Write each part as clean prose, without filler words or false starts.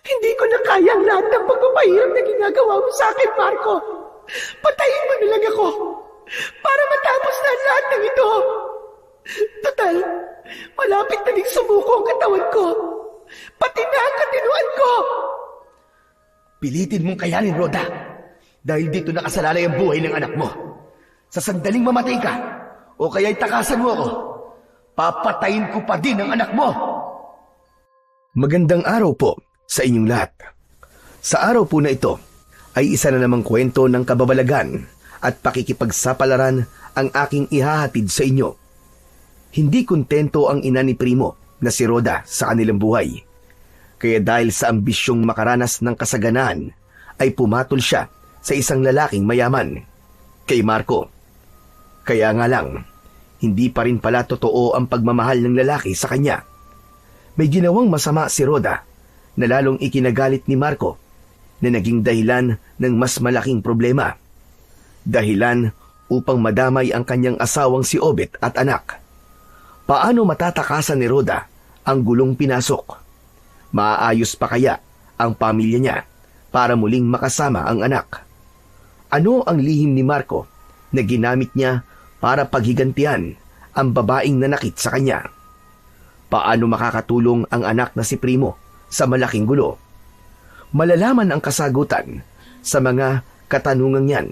Hindi ko na kaya ang lahat ng pagpapahirap na ginagawa mo sa akin, Marco. Patayin mo na lang ako para matapos na ang lahat ng ito. Total, malapit na rin sumuko ang katawan ko. Pati na ang katinuan ko. Pilitin mong kayanin, Rhoda. Dahil dito nakasalalay ang buhay ng anak mo. Sa sandaling mamatay ka, o kaya'y takasan mo ako, papatayin ko pa din ang anak mo. Magandang araw po sa inyong lahat. Sa araw po na ito, ay isa na namang kwento ng kababalagan at pakikipagsapalaran ang aking ihahatid sa inyo. Hindi kontento ang ina ni Primo na si Rhoda sa kanilang buhay. Kaya dahil sa ambisyong makaranas ng kasaganaan, ay pumatol siya sa isang lalaking mayaman, kay Marco. Kaya nga lang, hindi pa rin pala totoo ang pagmamahal ng lalaki sa kanya. May ginawang masama si Rhoda na lalong ikinagalit ni Marco na naging dahilan ng mas malaking problema. Dahilan upang madamay ang kanyang asawang si Obet at anak. Paano matatakasan ni Rhoda ang gulong pinasok? Maaayos pa kaya ang pamilya niya para muling makasama ang anak? Ano ang lihim ni Marco na ginamit niya para paghigantihan ang babaeng nanakit sa kanya? Paano makakatulong ang anak na si Primo sa malaking gulo? Malalaman ang kasagutan sa mga katanungang yan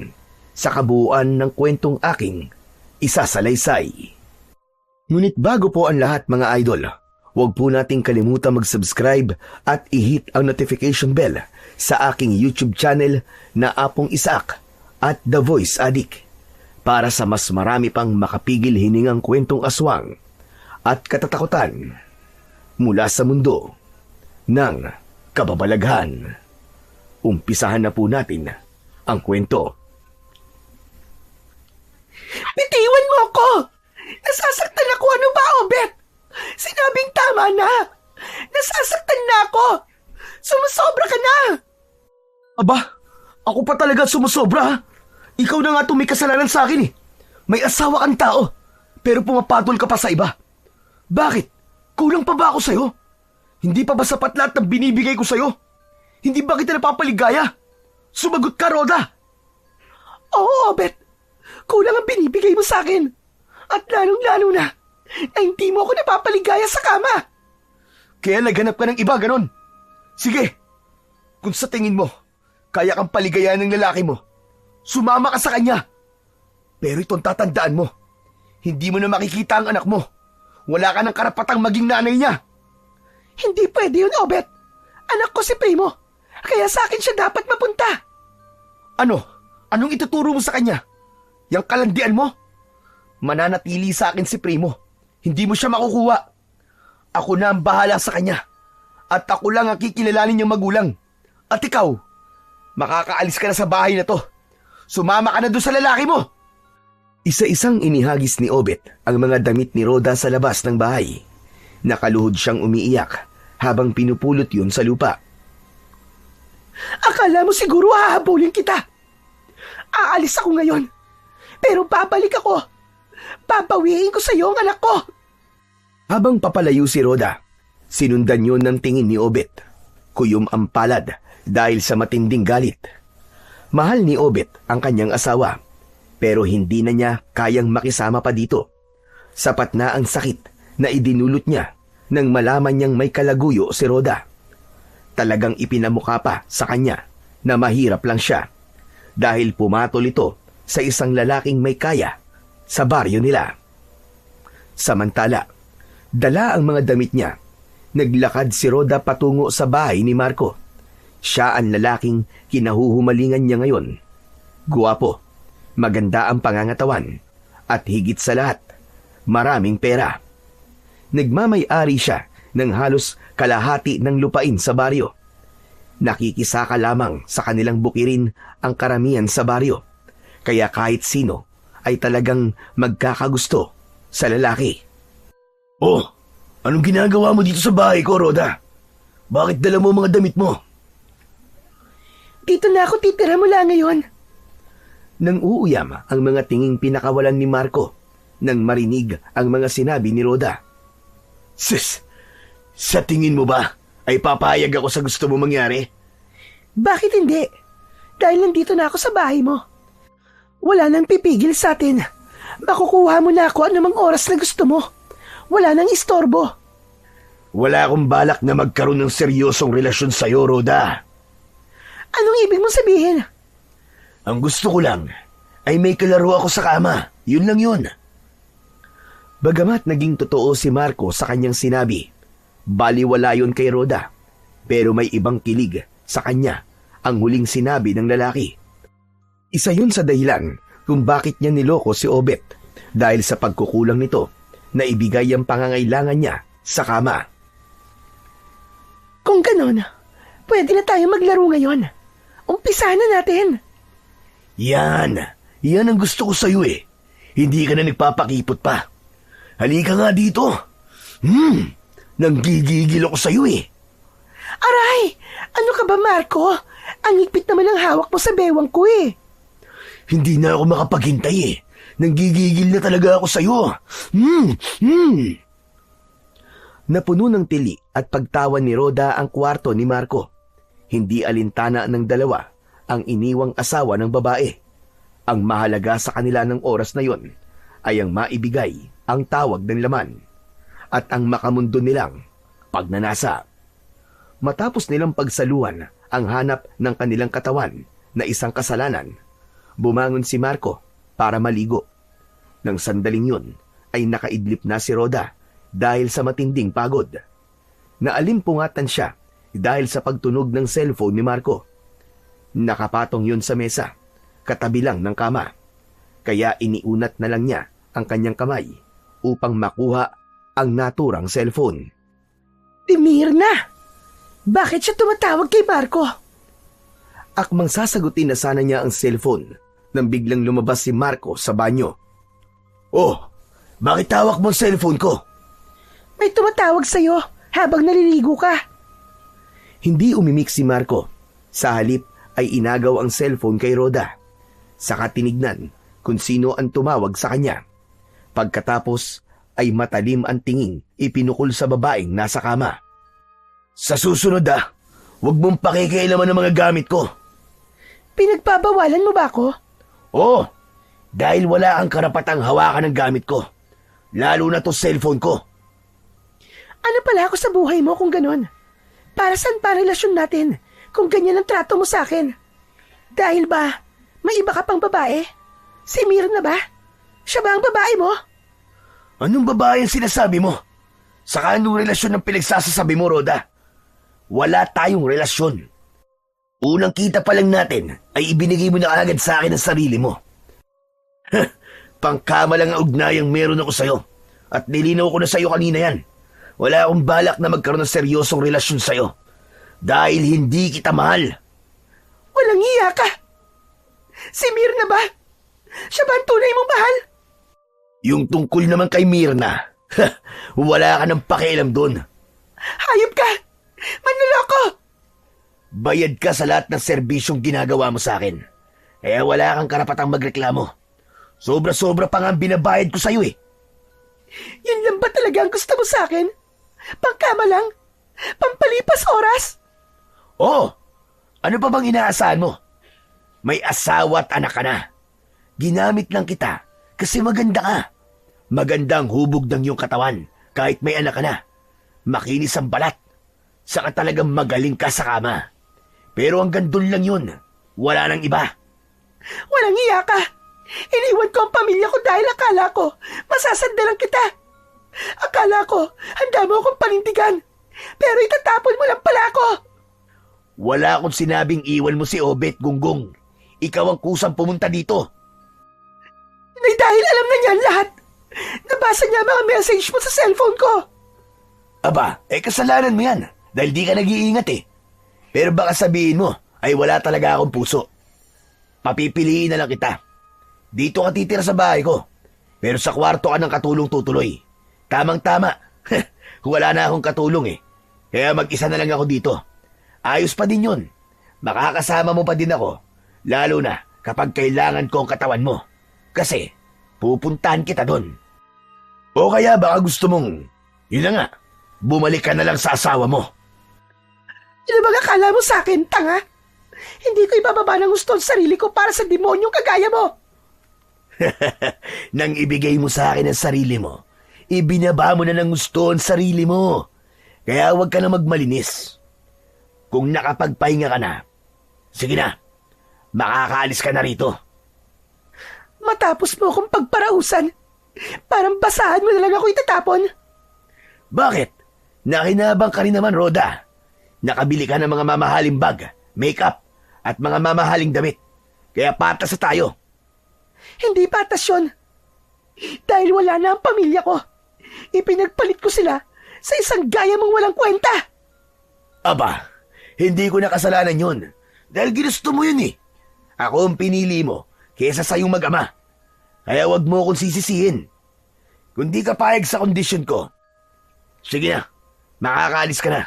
sa kabuuan ng kwentong aking isasalaysay. Ngunit bago po ang lahat, mga idol, huwag po nating kalimutan mag-subscribe at i-hit ang notification bell sa aking YouTube channel na Apong Isaac at The Voice Addict para sa mas marami pang makapigil hiningang kwentong aswang at katatakutan mula sa mundo ng kababalaghan. Umpisahan na po natin ang kwento. Bitiwan mo ako! Nasasaktan ako, ano ba, Obet? Sinabing tama na! Nasasaktan na ako! Sumusobra ka na! Aba, ako pa talaga sumusobra, ha? Ikaw na nga may kasalanan sa akin, eh. May asawa kang tao, pero pumapatol ka pa sa iba. Bakit? Kulang pa ba ako sa'yo? Hindi pa ba sapat lahat ng binibigay ko sa'yo? Hindi ba kita napapaligaya? Sumagot ka, Rhoda! Oo, Obet. Kulang ang binibigay mo sa akin. At lalong-lalo na hindi mo ako napapaligaya sa kama. Kaya naghanap ka ng iba, ganon. Sige, kung sa tingin mo, kaya kang paligayahan ng lalaki mo, sumama ka sa kanya. Pero itong tatandaan mo, hindi mo na makikita ang anak mo. Wala ka ng karapatang maging nanay niya. Hindi pwede yun, Obet. Anak ko si Primo. Kaya sa akin siya dapat mapunta. Ano? Anong ituturo mo sa kanya? Yang kalandian mo? Mananatili sa akin si Primo. Hindi mo siya makukuha. Ako na ang bahala sa kanya. At ako lang ang kikilalanin niyang magulang. At ikaw, makakaalis ka na sa bahay na to. Sumama ka na doon sa lalaki mo. Isa-isang inihagis ni Obet ang mga damit ni Rhoda sa labas ng bahay. Nakaluhod siyang umiiyak habang pinupulot yun sa lupa. Akala mo siguro hahabulin kita. Aalis ako ngayon. Pero babalik ako. Papawiin ko sa iyo ang anak ko. Habang papalayo si Rhoda, sinundan yun ng tingin ni Obet. Kuyom ang palad dahil sa matinding galit. Mahal ni Obet ang kanyang asawa, pero hindi na niya kayang makisama pa dito. Sapat na ang sakit na idinulot niya nang malaman niyang may kalaguyo si Rhoda. Talagang ipinamukha pa sa kanya na mahirap lang siya dahil pumatol ito sa isang lalaking may kaya sa baryo nila. Samantala, dala ang mga damit niya. Naglakad si Rhoda patungo sa bahay ni Marco. Siya ang lalaking kinahuhumalingan niya ngayon. Guwapo, maganda ang pangangatawan, at higit sa lahat, maraming pera. Nagmamay-ari siya ng halos kalahati ng lupain sa baryo. Nakikisaka lamang sa kanilang bukirin ang karamihan sa baryo. Kaya kahit sino ay talagang magkakagusto sa lalaki. Oh, anong ginagawa mo dito sa bahay ko, Rhoda? Bakit dala mo mga damit mo? Dito na ako titira mula ngayon. Nang uuyam ang mga tinging pinakawalan ni Marco nang marinig ang mga sinabi ni Rhoda. Sis, sa tingin mo ba ay papayag ako sa gusto mo mangyari? Bakit hindi? Dahil nandito na ako sa bahay mo. Wala nang pipigil sa atin. Makukuha mo na ako anumang oras na gusto mo. Wala nang istorbo. Wala akong balak na magkaroon ng seryosong relasyon sa'yo, Rhoda. Anong ibig mong sabihin? Ang gusto ko lang ay may kalaro ako sa kama. Yun lang yun. Bagamat naging totoo si Marco sa kanyang sinabi, baliwala yun kay Rhoda. Pero may ibang kilig sa kanya ang huling sinabi ng lalaki. Isa yun sa dahilan kung bakit niya niloko si Obet dahil sa pagkukulang nito na ibigay ang pangangailangan niya sa kama. Kung ganon, pwede na tayo maglaro ngayon. Umpisahan na natin. Yan ang gusto ko sa'yo eh. Hindi ka na nagpapakipot pa. Halika nga dito. Nanggigigil ako sa'yo eh. Aray! Ano ka ba, Marco? Ang higpit naman ang hawak mo sa bewang ko eh. Hindi na ako makapaghintay eh. Nanggigigil na talaga ako sa'yo. Napuno ng tili at pagtawa ni Rhoda ang kwarto ni Marco. Hindi alintana ng dalawa ang iniwang asawa ng babae. Ang mahalaga sa kanila ng oras na yon ay ang maibigay ang tawag ng laman at ang makamundo nilang pagnanasa. Matapos nilang pagsaluhan ang hanap ng kanilang katawan na isang kasalanan, bumangon si Marco para maligo. Nang sandaling yun ay nakaidlip na si Rhoda dahil sa matinding pagod. Naalimpungatan siya dahil sa pagtunog ng cellphone ni Marco. Nakapatong yun sa mesa, katabi lang ng kama. Kaya iniunat na lang niya ang kanyang kamay upang makuha ang naturang cellphone. Mirna! Bakit siya tumatawag kay Marco? Akmang sasagutin na sana niya ang cellphone nang biglang lumabas si Marco sa banyo. Oh, bakit tawag mo ang cellphone ko? May tumatawag sa'yo habang naliligo ka. Hindi umimik si Marco. Sa halip ay inagaw ang cellphone kay Rhoda. Saka tinignan kung sino ang tumawag sa kanya. Pagkatapos ay matalim ang tinging ipinukol sa babaeng nasa kama. Sa susunod huwag mong pakikialaman ng mga gamit ko. Pinagbabawalan mo ba ako? Oo, dahil wala kang karapatang hawakan ng gamit ko. Lalo na to cellphone ko. Ano pala ako sa buhay mo kung ganon? Para saan pa relasyon natin kung ganyan ang trato mo sa akin? Dahil ba, may iba ka pang babae? Si Mirna ba? Siya ba ang babae mo? Anong babae ang sinasabi mo? Saka anong relasyon ng pinagsasasabi mo, Rhoda? Wala tayong relasyon. Unang kita pa lang natin ay ibinigay mo na agad sa akin ang sarili mo. Pangkama lang ang ugnayang meron ako sa'yo. At nilinaw ko na sa'yo kanina yan. Wala akong balak na magkaroon ng seryosong relasyon sa'yo. Dahil hindi kita mahal. Walang iya ka. Si Mirna ba? Siya ba ang tunay mong mahal? Yung tungkol naman kay Mirna, wala ka ng pakialam doon. Hayop ka! Manloloko! Bayad ka sa lahat ng serbisyong ginagawa mo sa akin. Kaya wala kang karapatang magreklamo. Sobra-sobra pa nga ang binabayad ko sa'yo eh. Yun lang ba talaga ang gusto mo sa akin? Pangkama lang? Pampalipas oras? Oo. Ano pa bang inaasahan mo? May asawa at anak ka na. Ginamit lang kita kasi maganda ka. Maganda ang hubog ng iyong katawan kahit may anak ka na. Makinis ang balat. Saka talagang magaling ka sa kama. Pero hanggang doon lang yun. Wala nang iba. Walang iya ka. Iniwan ko ang pamilya ko dahil akala ko masasandalan kita. Akala ko handa mo akong panindigan. Pero itatapon mo lang pala ako. Wala akong sinabing iwan mo si Obet, Gunggong. Ikaw ang kusang pumunta dito. Dahil alam na niyan lahat. Nabasa niya mga message mo sa cellphone ko. Aba, kasalanan mo yan. Dahil di ka nag-iingat eh. Pero baka sabihin mo, ay wala talaga akong puso. Papipiliin na lang kita. Dito ka titira sa bahay ko. Pero sa kwarto ka ng katulong tutuloy. Tamang-tama. Wala na akong katulong eh. Kaya mag-isa na lang ako dito. Ayos pa din yun. Makakasama mo pa din ako. Lalo na kapag kailangan ko ang katawan mo. Kasi pupuntahan kita doon. O kaya baka gusto mong, yun na nga, bumalik ka na lang sa asawa mo. Ano bang akala mo sa akin, tanga? Hindi ko ibababa ng gusto ang sarili ko para sa demonyong kagaya mo. Nang ibigay mo sa akin ang sarili mo, ibinaba mo na ng gusto ang sarili mo. Kaya huwag ka na magmalinis. Kung nakapagpahinga ka na, sige na, makakaalis ka na rito. Matapos mo akong pagparausan, parang basahan mo na lang ako itatapon. Bakit? Nakinabang ka rin naman, Rhoda. Nakabili ka ng mga mamahaling bag, makeup, at mga mamahaling damit. Kaya patas na tayo. Hindi patas yun. Dahil wala na ang pamilya ko, ipinagpalit ko sila sa isang gaya mong walang kwenta. Aba, hindi ko nakasalanan yun. Dahil ginusto mo yun eh. Ako ang pinili mo kesa sa iyong mag-ama. Kaya wag mo akong sisisihin. Kung di ka payag sa kondisyon ko, sige na, makakaalis ka na.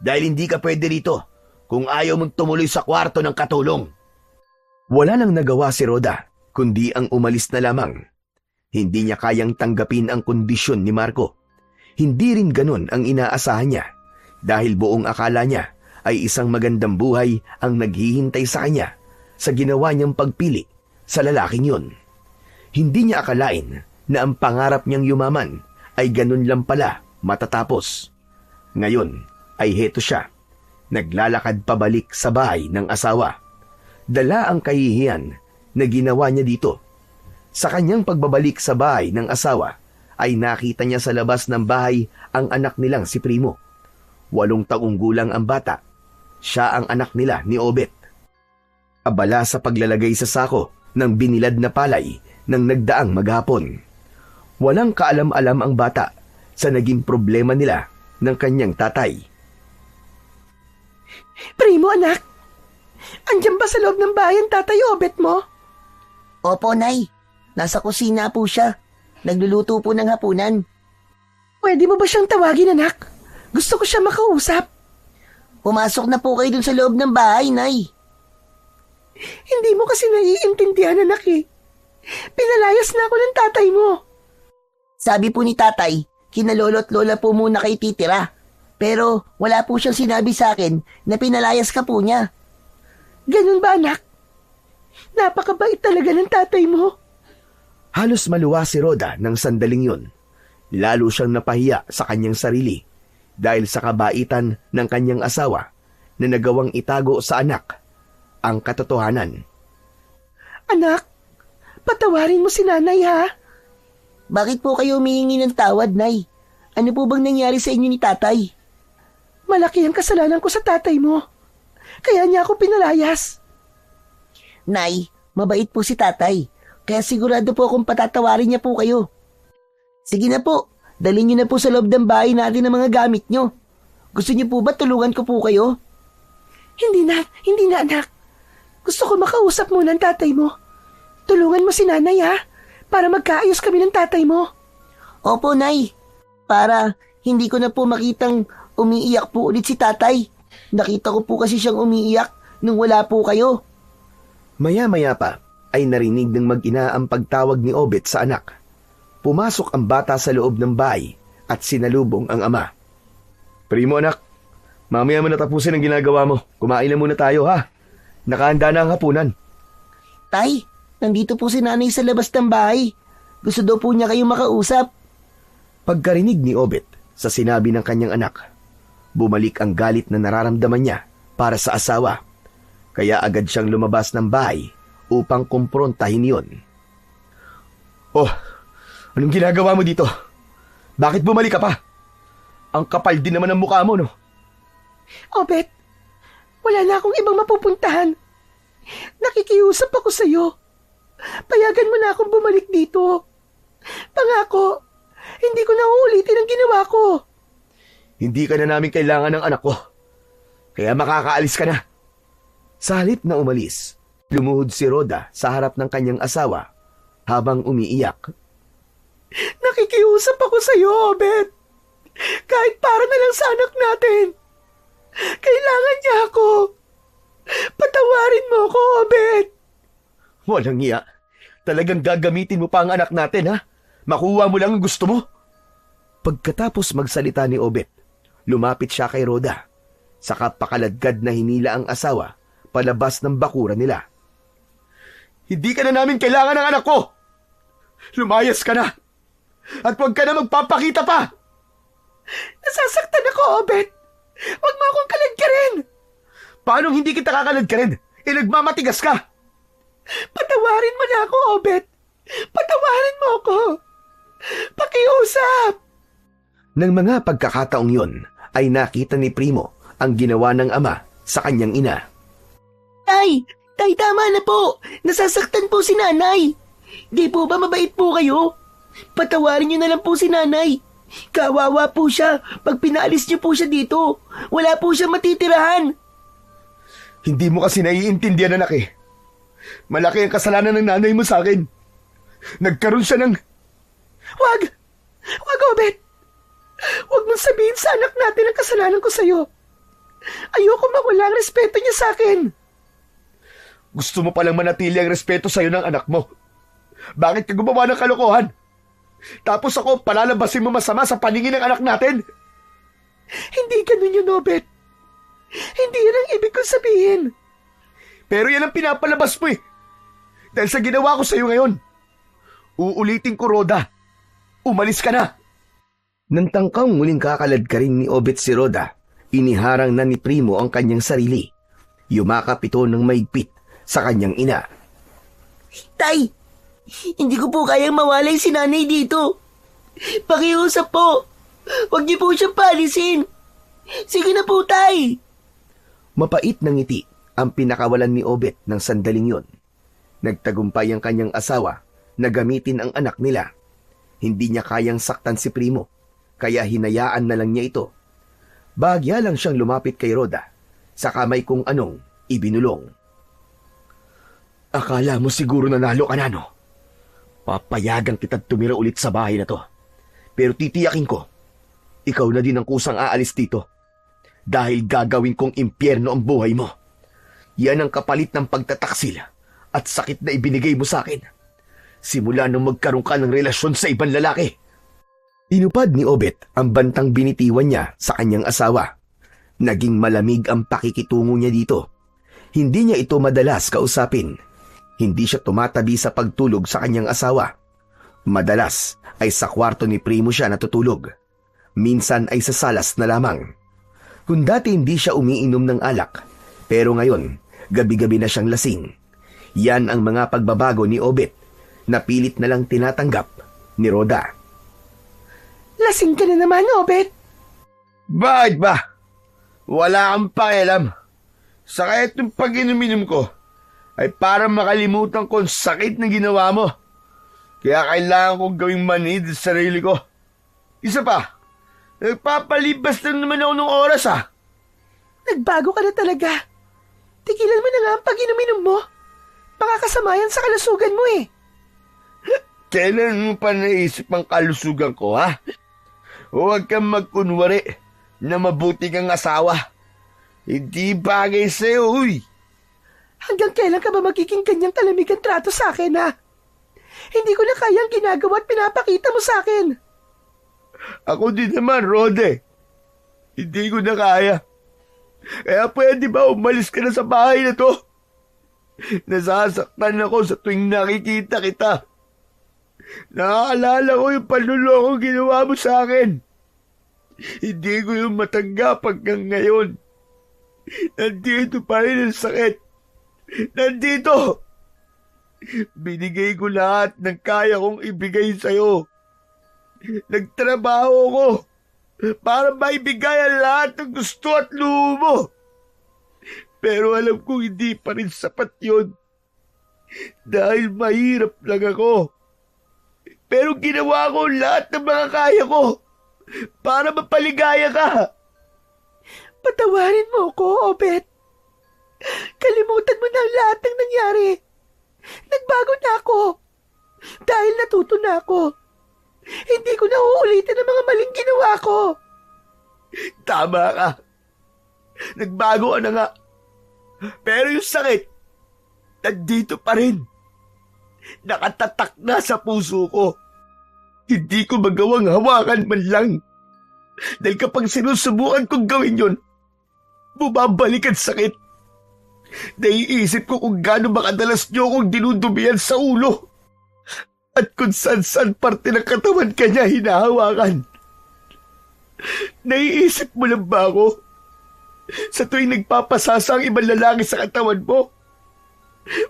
Dahil hindi ka pwede rito kung ayaw mong tumuloy sa kwarto ng katulong. Wala nang nagawa si Rhoda, kundi ang umalis na lamang. Hindi niya kayang tanggapin ang kondisyon ni Marco. Hindi rin ganun ang inaasahan niya dahil buong akala niya ay isang magandang buhay ang naghihintay sa kanya sa ginawa niyang pagpili sa lalaking yun. Hindi niya akalain na ang pangarap niyang yumaman ay ganun lang pala matatapos. Ngayon ay heto siya, naglalakad pabalik sa bahay ng asawa. Dala ang kahihiyan na ginawa niya dito. Sa kanyang pagbabalik sa bahay ng asawa, ay nakita niya sa labas ng bahay ang anak nilang si Primo. 8 taong gulang ang bata. Siya ang anak nila ni Obet. Abala sa paglalagay sa sako ng binilad na palay ng nagdaang maghapon. Walang kaalam-alam ang bata sa naging problema nila ng kanyang tatay. Primo, anak, andyan ba sa loob ng bahay ang tatay Obet mo? Opo, Nay. Nasa kusina po siya. Nagluluto po ng hapunan. Pwede mo ba siyang tawagin, anak? Gusto ko siya makausap. Pumasok na po kayo dun sa loob ng bahay, Nay. Hindi mo kasi naiintindihan, anak eh. Pinalayas na ako ng tatay mo. Sabi po ni tatay, kinalolo't lola po muna kayo titira. Pero wala po siyang sinabi sa akin na pinalayas ka po niya. Ganun ba, anak? Napakabait talaga ng tatay mo. Halos maluwa si Rhoda ng sandaling yun. Lalo siyang napahiya sa kanyang sarili dahil sa kabaitan ng kanyang asawa na nagawang itago sa anak ang katotohanan. Anak, patawarin mo si nanay, ha? Bakit po kayo humihingi ng tawad, Nay? Ano po bang nangyari sa inyo ni tatay? Malaki ang kasalanan ko sa tatay mo. Kaya niya ako pinalayas. Nay, mabait po si tatay. Kaya sigurado po akong patatawarin niya po kayo. Sige na po, dalhin niyo na po sa loob ng bahay natin ang mga gamit niyo. Gusto niyo po ba tulungan ko po kayo? Hindi na anak. Gusto ko makausap muna ang tatay mo. Tulungan mo si nanay, ha? Para magkaayos kami ng tatay mo. Opo, Nay. Para hindi ko na po makitang umiiyak po ulit si tatay. Nakita ko po kasi siyang umiiyak nung wala po kayo. Maya-maya pa ay narinig ng mag-ina ang pagtawag ni Obet sa anak. Pumasok ang bata sa loob ng bahay at sinalubong ang ama. Primo, anak, mamaya mo natapusin ang ginagawa mo. Kumain na muna tayo, ha? Nakahanda na ang hapunan. Tay, nandito po si nanay sa labas ng bahay. Gusto daw po niya kayong makausap. Pagkarinig ni Obet sa sinabi ng kanyang anak, bumalik ang galit na nararamdaman niya para sa asawa. Kaya agad siyang lumabas ng bahay upang kumprontahin yon. Oh, anong ginagawa mo dito? Bakit bumalik ka pa? Ang kapal din naman ng mukha mo, no? Obet, wala na akong ibang mapupuntahan. Nakikiusap ako sa'yo. Payagan mo na akong bumalik dito. Pangako, hindi ko na uulitin ang ginawa ko. Hindi ka na namin kailangan ng anak ko. Kaya makakaalis ka na. Sa halip na umalis, lumuhod si Rhoda sa harap ng kanyang asawa habang umiiyak. Nakikiusap ako sa'yo, Obet. Kahit para na lang sa anak natin. Kailangan niya ako. Patawarin mo ako, Obet. Walang iya. Talagang gagamitin mo pa ang anak natin, ha? Makuha mo lang ang gusto mo. Pagkatapos magsalita ni Obet, lumapit siya kay Rhoda. Saka pakaladkad na hinila ang asawa palabas ng bakuran nila. Hindi ka na namin kailangan ng anak ko! Lumayas ka na! At huwag ka na magpapakita pa! Nasasaktan ako, Obet. Huwag mo akong kaladkarin. Paano hindi kita kakaladkarin? Nagmamatigas ka! Patawarin mo na ako, Obet. Patawarin mo ako. Pakiusap. Nang mga pagkakataong yon, ay nakita ni Primo ang ginawa ng ama sa kanyang ina. Tay! Tay, tama na po! Nasasaktan po si nanay! Di po ba mabait po kayo? Patawarin niyo na lang po si nanay. Kawawa po siya. Pag pinaalis niyo po siya dito, wala po siya matitirahan. Hindi mo kasi naiintindihan, anak eh. Malaki ang kasalanan ng nanay mo sa akin. Nagkaroon siya ng... Wag! Wag, Obet! Wag mong sabihin sa anak natin ang kasalanan ko sa'yo. Ayoko mawala ang respeto niya sa akin. Gusto mo palang manatili ang respeto sa'yo ng anak mo. Bakit ka gumawa ng kalokohan? Tapos ako palalabasin mo masama sa paningin ng anak natin? Hindi ganun yun, Obet. Hindi yun ang ibig kong sabihin. Pero yan ang pinapalabas mo eh. Dahil sa ginawa ko sa'yo ngayon. Uulitin ko, Roda. Umalis ka na. Nang tangkang muling kakalad ka rin ni Obet si Roda, iniharang na ni Primo ang kanyang sarili. Yumakap ito ng maigpit sa kanyang ina. Tay! Hindi ko po kayang mawalay si nanay dito. Pakiusap po. Huwag niyo po siyang palisin. Sige na po, tay. Mapait na ngiti ang pinakawalan ni Obet ng sandaling yon. Nagtagumpay ang kanyang asawa na gamitin ang anak nila. Hindi niya kayang saktan si Primo, kaya hinayaan na lang niya ito. Bahagya lang siyang lumapit kay Roda, sa kamay kung anong ibinulong. Akala mo siguro nanalo ka na, no? Papayagan kitang tumira ulit sa bahay na to. Pero titiyakin ko, ikaw na din ang kusang aalis dito. Dahil gagawin kong impyerno ang buhay mo. Yan ang kapalit ng pagtataksil at sakit na ibinigay mo sa akin. Simula nung magkaroon ka ng relasyon sa ibang lalaki. Inupad ni Obet ang bantang binitiwan niya sa kanyang asawa. Naging malamig ang pakikitungo niya dito. Hindi niya ito madalas kausapin. Hindi siya tumatabi sa pagtulog sa kanyang asawa. Madalas ay sa kwarto ni Primo siya natutulog. Minsan ay sa salas na lamang. Kung dati hindi siya umiinom ng alak, pero ngayon, gabi-gabi na siyang lasing. Yan ang mga pagbabago ni Obet na pilit na lang tinatanggap ni Roda. Lasing ka na naman, Obet. Bakit ba? Wala kang pakialam. Saka itong pag-inuminom ko ay para makalimutan ko ang sakit na ginawa mo. Kaya kailangan kong gawing manid sa sarili ko. Isa pa, nagpapalibas lang naman ako ng oras Nagbago ka na talaga. Tigilan mo na nga ang pag-inuminom mo. Makakasama yan sa kalusugan mo eh. Kailan mo pa naisip ang kalusugan ko, ha? Huwag kang magkunwari na mabuti kang asawa. Hindi bagay sa'yo, uy. Hanggang kailan ka ba magiging ganyang kalamig ang trato sa akin, ha? Hindi ko na kayang ginagawa at pinapakita mo sa akin. Ako din naman, Rode. Hindi ko na kaya. Kaya pwede ba umalis ka na sa bahay na to? Nasasaktan ako sa tuwing nakikita kita. Nakaalala ko yung panluloko ginawa mo sa akin. Hindi ko yung matanggap hanggang ngayon. Nandito pa rin ang sakit. Nandito! Binigay ko lahat ng kaya kong ibigay sa'yo. Nagtrabaho ko para maibigay ang lahat ng gusto at luho mo. Pero alam kong hindi pa rin sapat yun. Dahil mahirap lang ako. Pero ginawa ko lahat ng mga kaya ko para mapaligaya ka. Patawarin mo ko, Obet. Kalimutan mo na ang lahat ng nangyari. Nagbago na ako. Dahil natuto na ako. Hindi ko na uulitin ang mga maling ginawa ko. Tama ka. Nagbago ka na nga. Pero yung sakit, nandito pa rin. Nakatatak na sa puso ko. Hindi ko magawang hawakan man lang. Dahil kapag sinusubukan kong gawin yun, Bumabalik ang sakit. Naiisip ko kung gaano makadalas niyo akong dinudumihan sa ulo. At kung saan-saan parte ng katawan kanya hinahawakan. Naiisip mo lang ba ako? Sa tuwing nagpapasasa ang ibang lalaki sa katawan mo?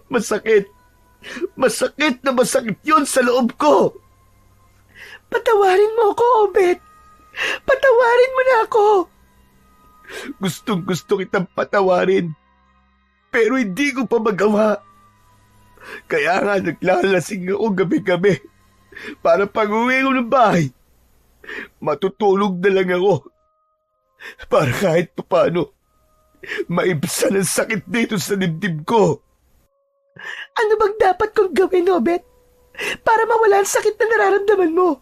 Masakit. Masakit na masakit yun sa loob ko. Patawarin mo ako, Obet. Patawarin mo na ako. Gustong-gusto kitang patawarin. Pero hindi ko pa magawa. Kaya nga naglalasing ako gabi-gabi. Para pag-uwi ko ng bahay, matutulog na lang ako. Para kahit paano, maibsan ang sakit dito sa dibdib ko. Ano bang dapat kong gawin, Obet? Para mawala ang sakit na nararamdaman mo.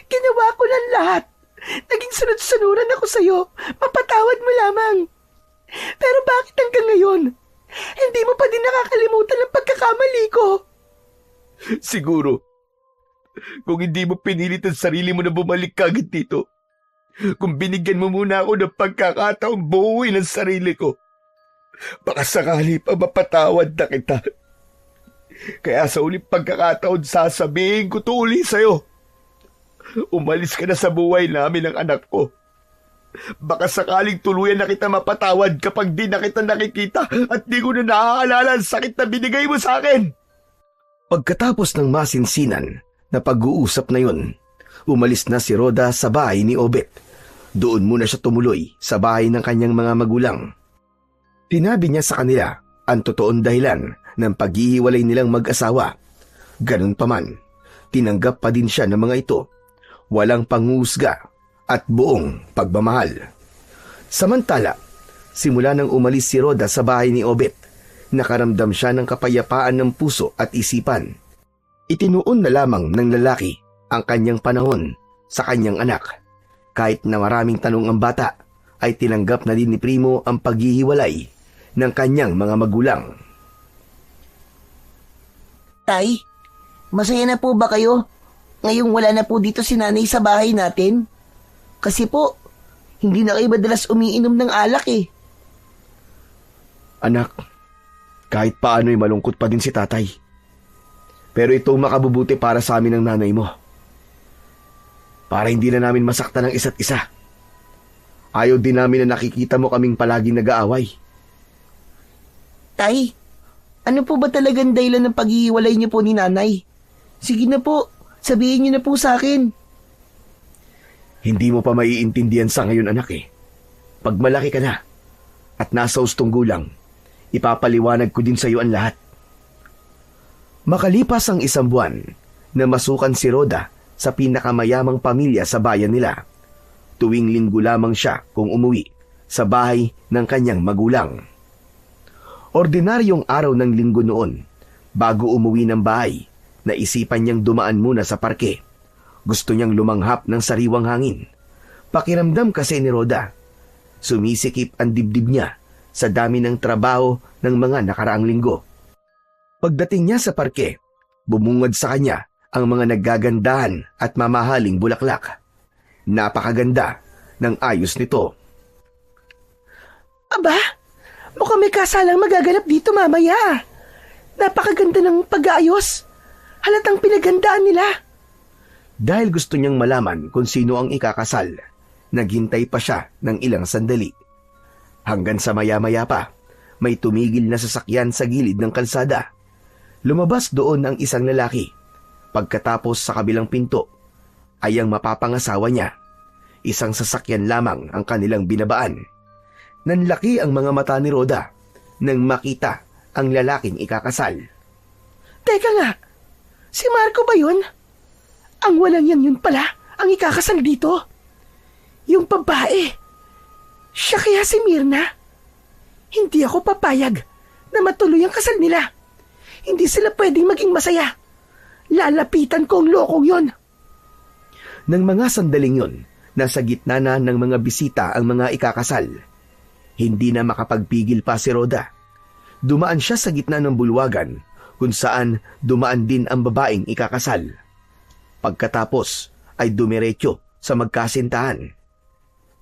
Ginawa ko ng lahat. Naging sunod-sunuran ako sa'yo. Mapatawad mo lamang. Pero bakit hanggang ngayon? Hindi mo pa din nakakalimutan ang pagkakamali ko. Siguro, kung hindi mo pinilit ang sarili mo na bumalik ka agad dito, kung binigyan mo muna ako ng pagkakataong buuin ang sarili ko, baka sakali pa mapatawad na kita. Kaya sa uling pagkakataon sasabihin ko to uli sa'yo. Umalis ka na sa buhay namin ng anak ko. Baka sakaling tuluyan na kita mapatawad kapag di na kita nakikita at di ko na naaalala ang sakit na binigay mo sa akin. Pagkatapos ng masinsinan na pag-uusap na yun, umalis na si Rhoda sa bahay ni Obet. Doon muna siya tumuloy sa bahay ng kanyang mga magulang. Tinabi niya sa kanila ang totoong dahilan ng paghihiwalay nilang mag-asawa. Ganun pa man, tinanggap pa din siya ng mga ito. Walang pangusga at buong pagmamahal. Samantala, simula nang umalis si Rhoda sa bahay ni Obet, nakaramdam siya ng kapayapaan ng puso at isipan. Itinuon na lamang ng lalaki ang kanyang panahon sa kanyang anak. Kahit na maraming tanong ang bata, ay tinanggap na din ni Primo ang paghihiwalay ng kanyang mga magulang. Tay, masaya na po ba kayo? Ngayong wala na po dito si nanay sa bahay natin? Kasi po, hindi na kayo madalas umiinom ng alak eh. Anak, kahit paano'y malungkot pa din si tatay. Pero itong makabubuti para sa amin ng nanay mo. Para hindi na namin masaktan ang isa't isa. Ayaw din namin na nakikita mo kaming palaging nag-aaway. Tay, ano po ba talagang dahilan ng paghihiwalay niyo po ni nanay? Sige na po, sabihin niyo na po sa akin. Hindi mo pa maiintindihan sa ngayon, anak eh. Pag malaki ka na at nasa ustong gulang, ipapaliwanag ko din sa iyo ang lahat. Makalipas ang 1 buwan na masukan si Rhoda sa pinakamayamang pamilya sa bayan nila, tuwing linggo lamang siya kung umuwi sa bahay ng kanyang magulang. Ordinaryong araw ng linggo noon, bago umuwi ng bahay, naisipan niyang dumaan muna sa parke. Gusto niyang lumanghap ng sariwang hangin. Pakiramdam kasi ni Rhoda, sumisikip ang dibdib niya sa dami ng trabaho ng mga nakaraang linggo. Pagdating niya sa parke, bumungad sa kanya ang mga naggagandahan at mamahaling bulaklak. Napakaganda ng ayos nito. Aba, mukhang may kasalang magaganap dito mamaya. Napakaganda ng pag-aayos. Halatang pinagandaan nila. Dahil gusto niyang malaman kung sino ang ikakasal, naghintay pa siya ng ilang sandali. Hanggang sa maya-maya pa, may tumigil na sasakyan sa gilid ng kalsada. Lumabas doon ang isang lalaki. Pagkatapos sa kabilang pinto, ay ang mapapangasawa niya. Isang sasakyan lamang ang kanilang binabaan. Nanlaki ang mga mata ni Rhoda nang makita ang lalaking ikakasal. Teka nga, si Marco ba yun? Ang walang yan yun pala ang ikakasal dito. Yung babae. Siya kaya si Mirna? Hindi ako papayag na matuloy ang kasal nila. Hindi sila pwedeng maging masaya. Lalapitan ko ang lokong yon. Nang mga sandaling yon, nasa gitna na ng mga bisita ang mga ikakasal. Hindi na makapagpigil pa si Rhoda. Dumaan siya sa gitna ng bulwagan kung saan dumaan din ang babaeng ikakasal. Pagkatapos ay dumiretso sa magkasintahan.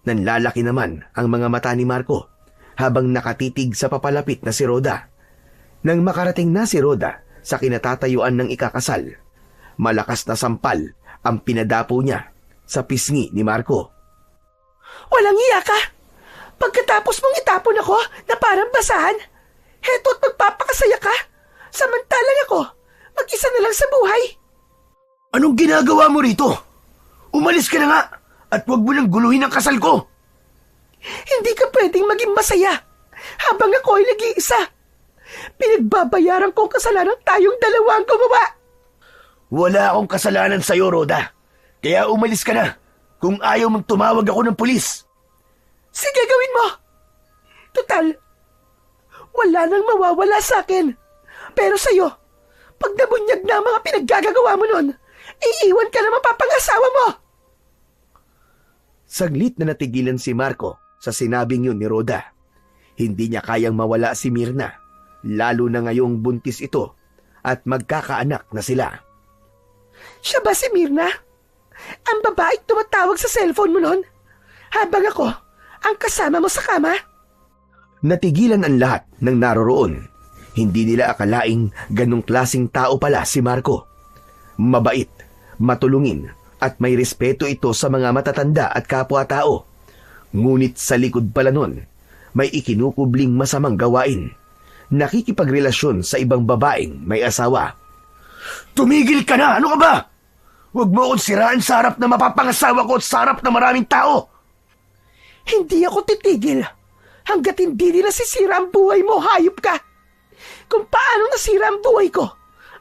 Nanlalaki naman ang mga mata ni Marco habang nakatitig sa papalapit na si Rhoda. Nang makarating na si Rhoda sa kinatatayuan ng ikakasal, malakas na sampal ang pinadapo niya sa pisngi ni Marco. Walang iya ka! Pagkatapos mong itapon ako na parang basahan, heto't magpapakasaya ka, samantalang ako, mag-isa na lang sa buhay. Anong ginagawa mo rito? Umalis ka na nga at huwag mo nang guluhin ang kasal ko. Hindi ka pwedeng maging masaya habang ako ay nag-iisa. Pinagbabayaran ko ang kasalanan tayong dalawa ang gumawa. Wala akong kasalanan sa'yo, Rhoda. Kaya umalis ka na kung ayaw mong tumawag ako ng pulis. Sige, gawin mo. Total, wala nang mawawala sa akin. Pero sa'yo, pag nabunyag na ang mga pinaggagawa mo nun, iiwan ka na mapapangasawa mo. Saglit na natigilan si Marco sa sinabing yun ni Rhoda. Hindi niya kayang mawala si Myrna, lalo na ngayong buntis ito at magkakaanak na sila. Siya ba si Myrna? Ang babaeng tumatawag sa cellphone mo nun? Habang ako, ang kasama mo sa kama? Natigilan ang lahat ng naroroon. Hindi nila akalaing ganong klasing tao pala si Marco. Mabait, matulungin at may respeto ito sa mga matatanda at kapwa-tao. Ngunit sa likod pala nun, may ikinukubling masamang gawain. Nakikipagrelasyon sa ibang babaeng may asawa. Tumigil ka na! Ano ka ba? Huwag mo akong siraan sa harap na mapapangasawa ko at sa harap na maraming tao! Hindi ako titigil hanggat hindi nila sisira ang buhay mo, hayop ka! Kung paano nasira ang buhay ko,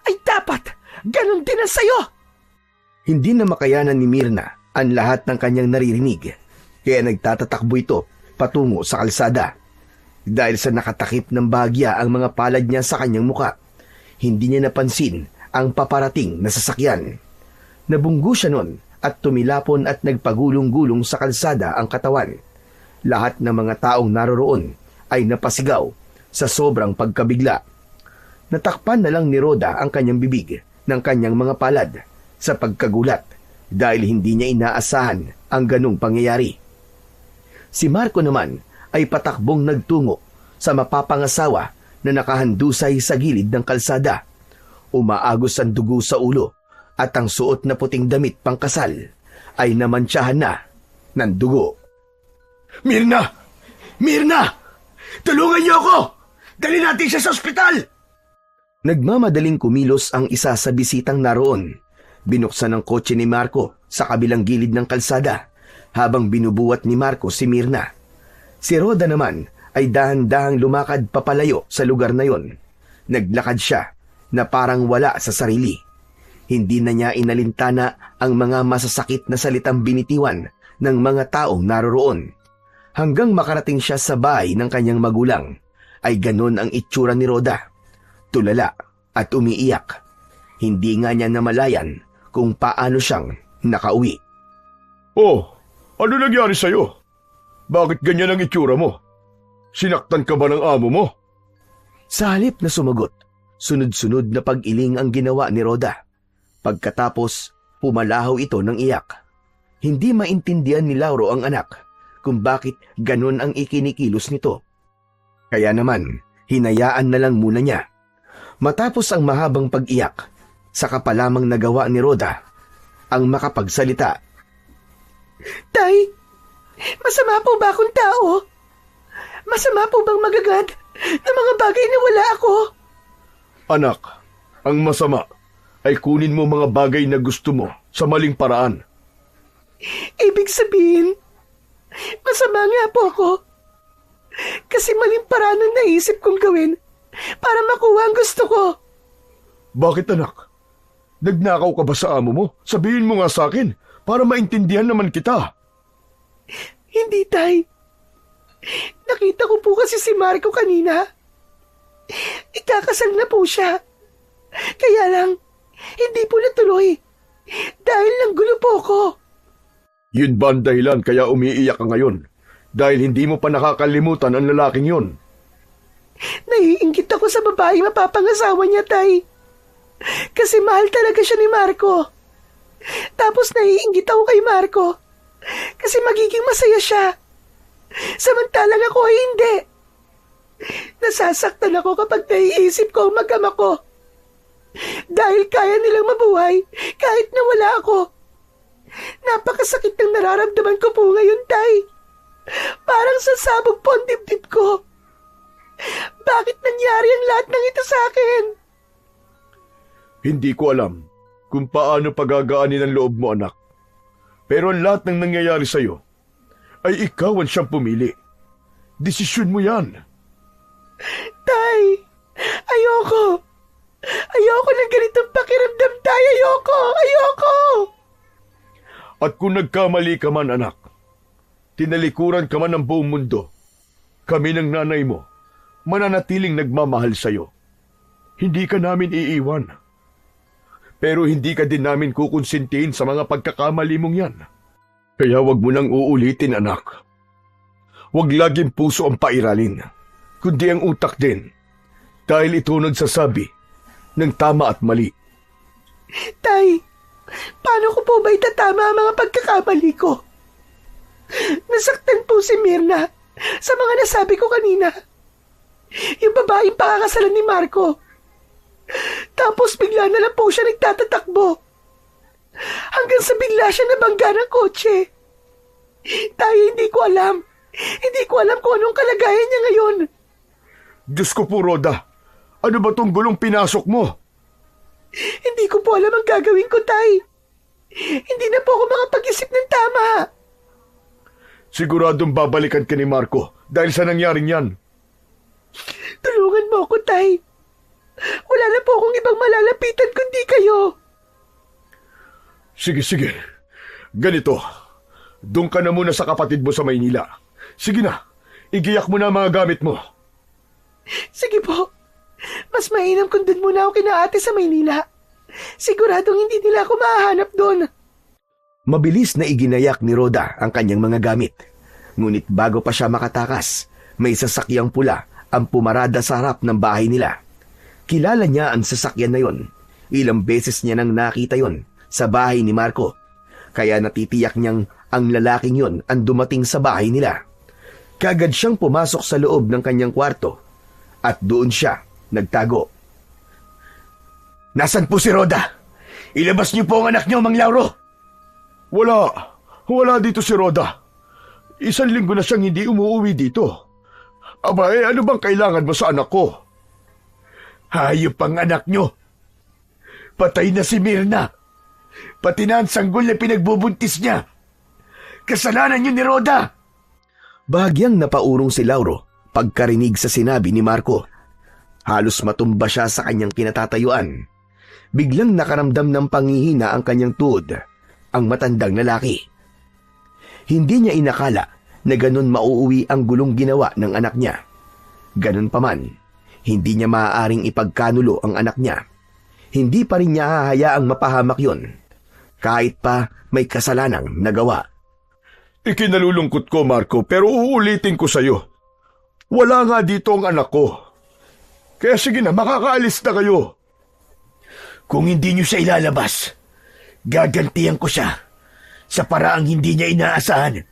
ay dapat ganon din ang sayo! Hindi na makayanan ni Myrna ang lahat ng kanyang naririnig, kaya nagtatatakbo ito patungo sa kalsada. Dahil sa nakatakip ng bahagya ang mga palad niya sa kanyang muka, hindi niya napansin ang paparating na sasakyan. Nabunggo siya nun at tumilapon at nagpagulong-gulong sa kalsada ang katawan. Lahat ng mga taong naroroon ay napasigaw sa sobrang pagkabigla. Natakpan na lang ni Rhoda ang kanyang bibig ng kanyang mga palad sa pagkagulat dahil hindi niya inaasahan ang ganong pangyayari. Si Marco naman ay patakbong nagtungo sa mapapangasawa na nakahandusay sa gilid ng kalsada. Umaagos ang dugo sa ulo at ang suot na puting damit pangkasal ay namantsahan na ng dugo. Myrna! Myrna! Tulungan niyo ako! Dali natin siya sa ospital! Nagmamadaling kumilos ang isa sa bisitang naroon. Binuksan ang kotse ni Marco sa kabilang gilid ng kalsada habang binubuhat ni Marco si Myrna. Si Rhoda naman ay dahan-dahang lumakad papalayo sa lugar na yon. Naglakad siya na parang wala sa sarili. Hindi na niya inalintana ang mga masasakit na salitang binitiwan ng mga taong naroroon. Hanggang makarating siya sa bahay ng kanyang magulang, ay ganon ang itsura ni Rhoda. Tulala at umiiyak. Hindi nga niya namalayan kung paano siyang nakauwi. Oh, ano nangyari sa'yo? Bakit ganyan ang itsura mo? Sinaktan ka ba ng amo mo? Sa halip na sumagot, sunod-sunod na pag-iling ang ginawa ni Rhoda. Pagkatapos, pumalahaw ito ng iyak. Hindi maintindihan ni Lauro ang anak kung bakit ganon ang ikinikilos nito. Kaya naman, hinayaan na lang muna niya. Matapos ang mahabang pag-iyak, saka pa lamang nagawa ni Rhoda ang makapagsalita. Tay, masama po ba akong tao? Masama po bang magagad ng mga bagay na wala ako? Anak, ang masama ay kunin mo mga bagay na gusto mo sa maling paraan. Ibig sabihin, masama nga po ako. Kasi maling paraan ang naisip kong gawin para makuha ang gusto ko. Bakit anak? Nagnakaw ka ba sa amo mo? Sabihin mo nga sa akin para maintindihan naman kita. Hindi, Tay. Nakita ko po kasi si Marco kanina. Ikakasal na po siya. Kaya lang, hindi po natuloy. Dahil nanggulo po ako. Yun ba ang dahilan kaya umiiyak ka ngayon? Dahil hindi mo pa nakakalimutan ang lalaking yun. Naiinggit ako sa babae mapapangasawa niya, Tay. Kasi mahal talaga siya ni Marco. Tapos naiinggit ako kay Marco. Kasi magiging masaya siya. Samantalang ako ay hindi. nasasaktan ako kapag naiisip ko ang mag-ama ko. Dahil kaya nilang mabuhay kahit na wala ako. Napakasakit ng nararamdaman ko po ngayon, Tay. Parang sasabog po ang dibdib ko. Bakit nangyari ang lahat ng ito sa akin? Hindi ko alam kung paano pagagaanin ang loob mo, anak. Pero ang lahat ng nangyayari sa'yo ay ikaw ang siyang pumili. Desisyon mo yan. Tay, ayoko. Ayoko ng ganitong pakiramdam, Tay. Ayoko. At kung nagkamali ka man, anak, tinalikuran ka man ng buong mundo, kami ng nanay mo, mananatiling nagmamahal sa'yo. Hindi ka namin iiwan. Pero hindi ka din namin kukonsintihin sa mga pagkakamali mong yan. Kaya wag mo nang uulitin, anak. Wag laging puso ang pairalin, kundi ang utak din. Dahil ito nagsasabi ng tama at mali. Tay, paano ko po ba itatama ang mga pagkakamali ko? Nasaktan po si Mirna sa mga nasabi ko kanina. Yung babaeng pakakasalan ni Marco. Tapos bigla na lang po siya nagtatatakbo. Hanggang sa bigla siya nabangga ng kotse. Tayo, hindi ko alam. Hindi ko alam kung anong kalagayan niya ngayon. Diyos ko po, Roda. Ano ba tong gulong pinasok mo? Hindi ko po alam ang gagawin ko, Tay. Hindi na po ako makapag-isip ng tama. Siguradong babalikan ka ni Marco dahil sa nangyaring yan. Tulungan mo ako, Tay. Wala na po akong ibang malalapitan kundi kayo. Sige. Ganito. Doon ka na muna sa kapatid mo sa Maynila. Sige na. Igiyak mo na ang mga gamit mo. Sige po. Mas mainam kung doon muna ako kina ate sa Maynila. Siguradong hindi nila ako mahahanap doon. Mabilis na iginayak ni Roda ang kanyang mga gamit. Ngunit bago pa siya makatakas, may sasakyang pula ang pumarada sa harap ng bahay nila. Kilala niya ang sasakyan na yon. Ilang beses niya nang nakita yon sa bahay ni Marco. Kaya natitiyak niyang ang lalaking yon ang dumating sa bahay nila. Kagad siyang pumasok sa loob ng kanyang kwarto at doon siya nagtago. Nasaan po si Roda? Ilabas niyo po ang anak niyo, Mang Lauro. Wala dito si Roda. 1 linggo na siyang hindi umuwi dito. Aba, ano bang kailangan mo sa anak ko? Hayop ang anak niyo. Patay na si Mirna. Pati na ang sanggol na pinagbubuntis niya. Kasalanan niyo ni Roda. Bahagyang napaurong si Lauro pagkarinig sa sinabi ni Marco. Halos matumba siya sa kanyang kinatatayuan. Biglang nakaramdam ng panghihina ang kanyang tuhod, ang matandang lalaki. Hindi niya inakala na ganun mauuwi ang gulong ginawa ng anak niya. Ganun pa man, hindi niya maaaring ipagkanulo ang anak niya. Hindi pa rin niya hahayaang mapahamak yon, kahit pa may kasalanang nagawa. Ikinalulungkot ko, Marco, pero uulitin ko sa'yo. Wala nga dito ang anak ko. Kaya sige na, makakaalis na kayo. Kung hindi niyo siya ilalabas, gagantihan ko siya sa paraang hindi niya inaasahan.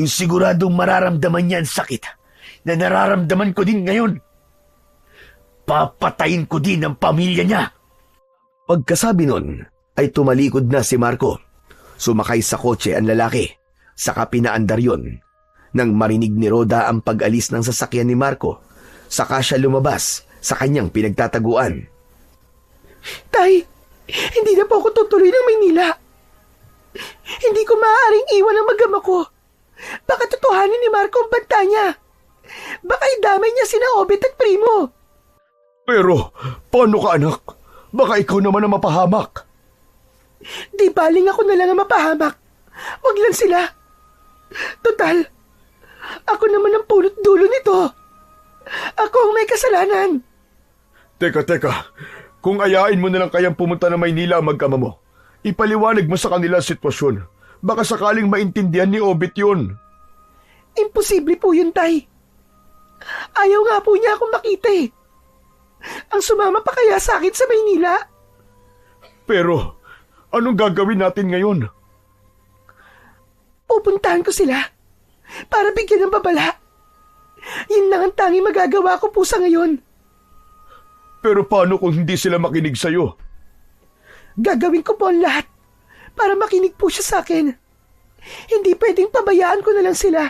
Yung siguradong mararamdaman niya ang sakit na nararamdaman ko din ngayon. Papatayin ko din ang pamilya niya. Pagkasabi nun, ay tumalikod na si Marco. Sumakay sa kotse ang lalaki, saka pinaandar yun. Nang marinig ni Roda ang pag-alis ng sasakyan ni Marco, saka siya lumabas sa kanyang pinagtataguan. Tay, hindi na po ako tutuloy ng Maynila. Hindi ko maaaring iwan ang mag-ama ko. Baka totohanin ni Marco ang banta niya. Baka idamay niya sina Obet at Primo. Pero, paano ka anak? Baka ikaw naman ang mapahamak. Di baling ako na lang ang mapahamak. Huwag lang sila. Total, ako naman ang punot dulo nito. Ako ang may kasalanan. Teka. Kung ayain mo na lang kayang pumunta na Maynila ang mag-ama mo, ipaliwanag mo sa kanila ang sitwasyon. Baka sakaling maintindihan ni Obet yun. Imposible po yun, Tay. Ayaw nga po niya akong makita eh. Ang sumama pa kaya sa akin sa Maynila? Pero, anong gagawin natin ngayon? Pupuntahan ko sila para bigyan ng babala. Yun lang ang tanging magagawa ko po sa ngayon. Pero paano kung hindi sila makinig sa'yo? Gagawin ko po ang lahat para makinig po siya sa akin. Hindi pwedeng pabayaan ko na lang sila.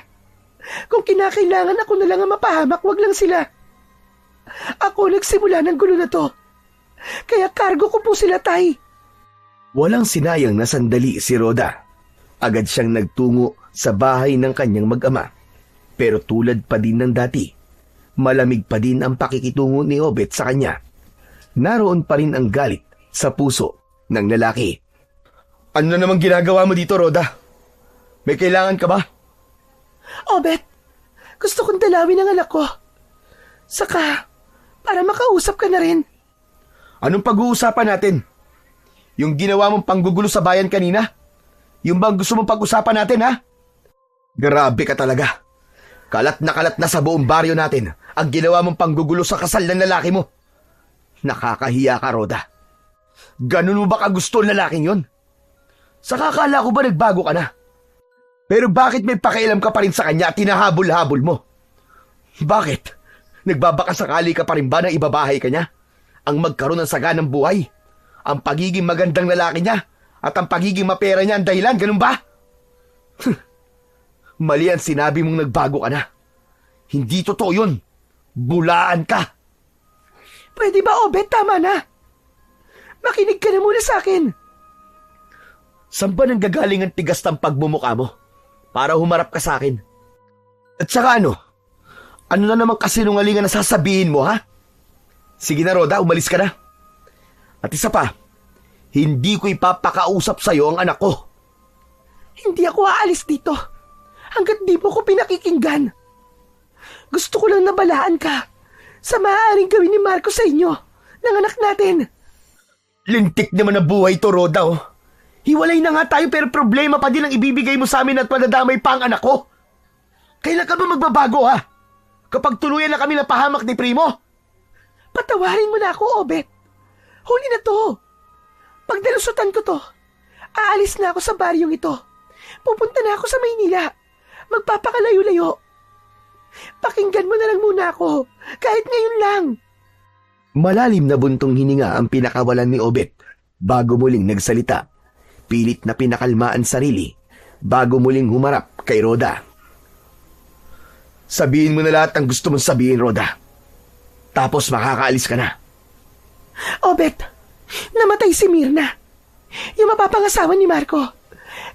Kung kinakailangan ako na lang ang mapahamak, wag lang sila. Ako nagsimula ng gulo na to. Kaya kargo ko po sila, Tay. Walang sinayang na sandali si Rhoda. Agad siyang nagtungo sa bahay ng kanyang mag-ama. Pero tulad pa din ng dati, malamig pa din ang pakikitungo ni Obet sa kanya. Naroon pa rin ang galit sa puso ng lalaki. Ano na namang ginagawa mo dito, Rhoda? May kailangan ka ba? Obet, gusto kong dalawin ang anak ko. Saka, para makausap ka na rin. Anong pag-uusapan natin? Yung ginawa mong panggugulo sa bayan kanina? Yung bang gusto mong pag-usapan natin, ha? Grabe ka talaga. Kalat na sa buong baryo natin ang ginawa mong panggugulo sa kasal ng lalaki mo. Nakakahiya ka, Rhoda. Ganun mo ba kagusto ang lalaking yon? Saka akala ko ba nagbago ka na? Pero bakit may pakialam ka pa rin sa kanya at tinahabol-habol mo? Bakit? Nagbabakasakali ka pa rin ba na ibabahay ka niya? Ang magkaroon ng saganang buhay? Ang pagiging magandang lalaki niya at ang pagiging mapera niya ang dahilan, ganun ba? Mali ang sinabi mong nagbago ka na. Hindi totoo yun. Bulaan ka. Pwede ba, Obet? Tama na. Makinig ka na muna sa akin. Saan ba nanggagaling ang tigas ng pagmumukha mo? Para humarap ka sa akin. At saka ano? Ano na naman kasinungalingan na sasabihin mo, ha? Sige na, Rhoda, umalis ka na. At isa pa, hindi ko ipapakausap sa'yo ang anak ko. Hindi ako aalis dito hanggat di mo ko pinakikinggan. Gusto ko lang nabalaan ka sa maaaring gawin ni Marco sa inyo, ng anak natin. Lintik naman na buhay to, Rhoda, oh. Hiwalay na nga tayo pero problema pa din ang ibibigay mo sa amin at madadamay pa ang anak ko. Kailan ka ba magbabago, ha? Kapag tuluyan na kami napahamak ni Primo? Patawarin mo na ako, Obet. Huli na to. Pag nalusutan ko to, aalis na ako sa baryong ito. Pupunta na ako sa Maynila. Magpapakalayo-layo. Pakinggan mo na lang muna ako, kahit ngayon lang. Malalim na buntong hininga ang pinakawalan ni Obet bago muling nagsalita. Pilit na pinakalma ang sarili bago muling humarap kay Rhoda. Sabihin mo na lahat ang gusto mong sabihin, Rhoda. Tapos makakaalis ka na. Obet, namatay si Mirna. Yung mapapangasawa ni Marco.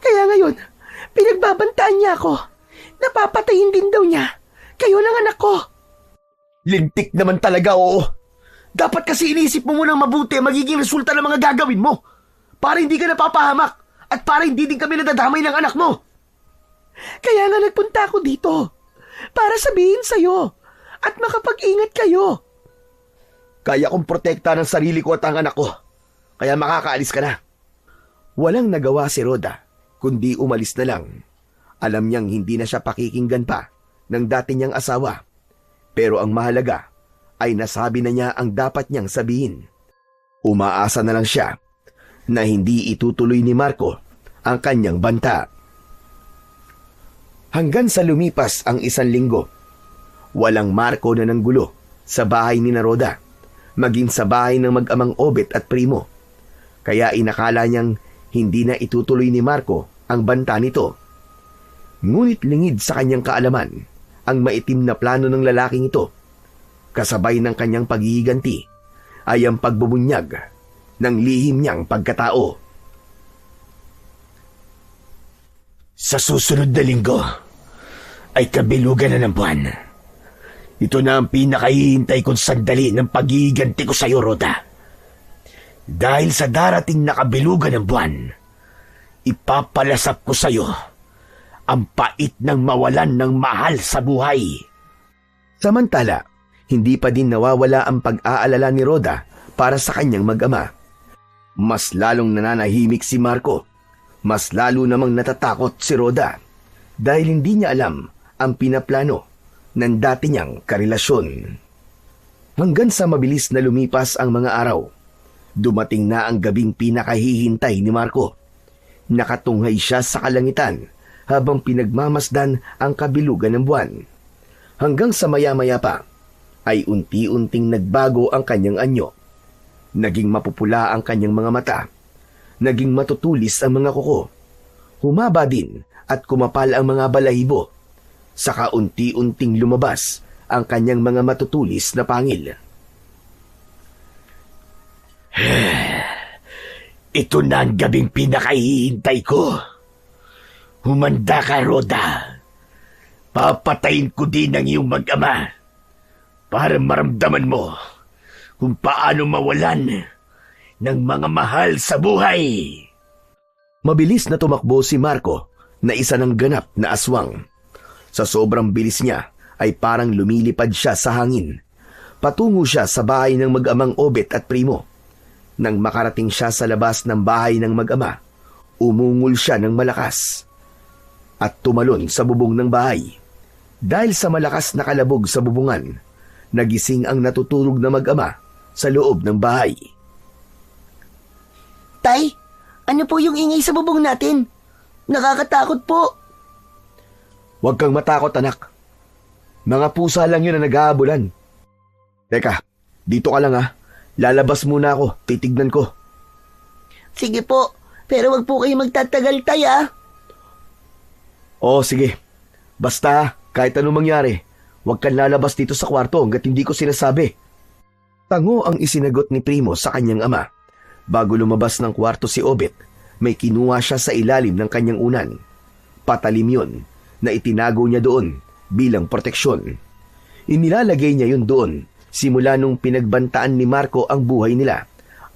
Kaya ngayon, pinagbabantaan niya ako. Napapatayin din daw niya. Kayo ng anak ko. Lintik naman talaga, oo. Dapat kasi inisip mo munang mabuti ang magiging resulta ng mga gagawin mo. Para hindi ka napapahamak at para hindi din kami nadadamay ng anak mo. Kaya nga nagpunta ako dito. Para sabihin sa'yo at makapag-ingat kayo. Kaya kong protekta ng sarili ko at ang anak ko. Kaya makakaalis ka na. Walang nagawa si Rhoda, kundi umalis na lang. Alam niyang hindi na siya pakikinggan pa ng dati niyang asawa. Pero ang mahalaga ay nasabi na niya ang dapat niyang sabihin. Umaasa na lang siya na hindi itutuloy ni Marco ang kanyang banta. Hanggang sa lumipas ang 1 linggo, walang Marco na nanggulo sa bahay ni Rhoda, maging sa bahay ng mag-amang Obet at Primo. Kaya inakala niyang hindi na itutuloy ni Marco ang banta nito. Ngunit lingid sa kanyang kaalaman ang maitim na plano ng lalaking ito. Kasabay ng kanyang paghihiganti ay ang pagbubunyag ng lihim niyang pagkatao. Sa susunod na linggo ay kabilugan na ng buwan. Ito na ang pinakahihintay kong sandali ng paghihiganti ko sa iyo, Rhoda. Dahil sa darating na kabilugan ng buwan, ipapalasap ko sa iyo ang pait ng mawalan ng mahal sa buhay. Samantala, hindi pa din nawawala ang pag-aalala ni Rhoda para sa kanyang mag-ama. Mas lalong nananahimik si Marco. Mas lalo namang natatakot si Rhoda dahil hindi niya alam ang pinaplano ng dati niyang karelasyon. Hanggang sa mabilis na lumipas ang mga araw, dumating na ang gabing pinakahihintay ni Marco. Nakatunghay siya sa kalangitan habang pinagmamasdan ang kabilugan ng buwan. Hanggang sa maya-maya pa, ay unti-unting nagbago ang kanyang anyo. Naging mapupula ang kanyang mga mata. Naging matutulis ang mga kuko. Humaba din at kumapal ang mga balahibo. Saka unti-unting lumabas ang kanyang mga matutulis na pangil. Ito na ang gabing pinakahihintay ko. Humanda ka, Rhoda. Papatayin ko din ang iyong mag-ama para maramdaman mo kung paano mawalan ng mga mahal sa buhay. Mabilis na tumakbo si Marco na isa ng ganap na aswang. Sa sobrang bilis niya ay parang lumilipad siya sa hangin. Patungo siya sa bahay ng mag-amang Obet at Primo. Nang makarating siya sa labas ng bahay ng mag-ama, umungol siya ng malakas at tumalon sa bubong ng bahay. Dahil sa malakas na kalabog sa bubungan, nagising ang natutulog na mag-ama sa loob ng bahay. Tay, ano po yung ingay sa bubong natin? Nakakatakot po. Huwag kang matakot, anak. Mga pusa lang yun na nag-aabulan. Teka, dito ka lang ha. Lalabas muna ako, titignan ko. Sige po, pero wag po kayo magtatagal, tay ah. Oo, sige. Basta, kahit anong mangyari, huwag kang lalabas dito sa kwarto hanggat hindi ko sinasabi. Tango ang isinagot ni Primo sa kanyang ama. Bago lumabas ng kwarto si Obet, may kinuha siya sa ilalim ng kanyang unan. Patalim yun na itinago niya doon bilang proteksyon. Inilalagay niya yun doon simula nung pinagbantaan ni Marco ang buhay nila,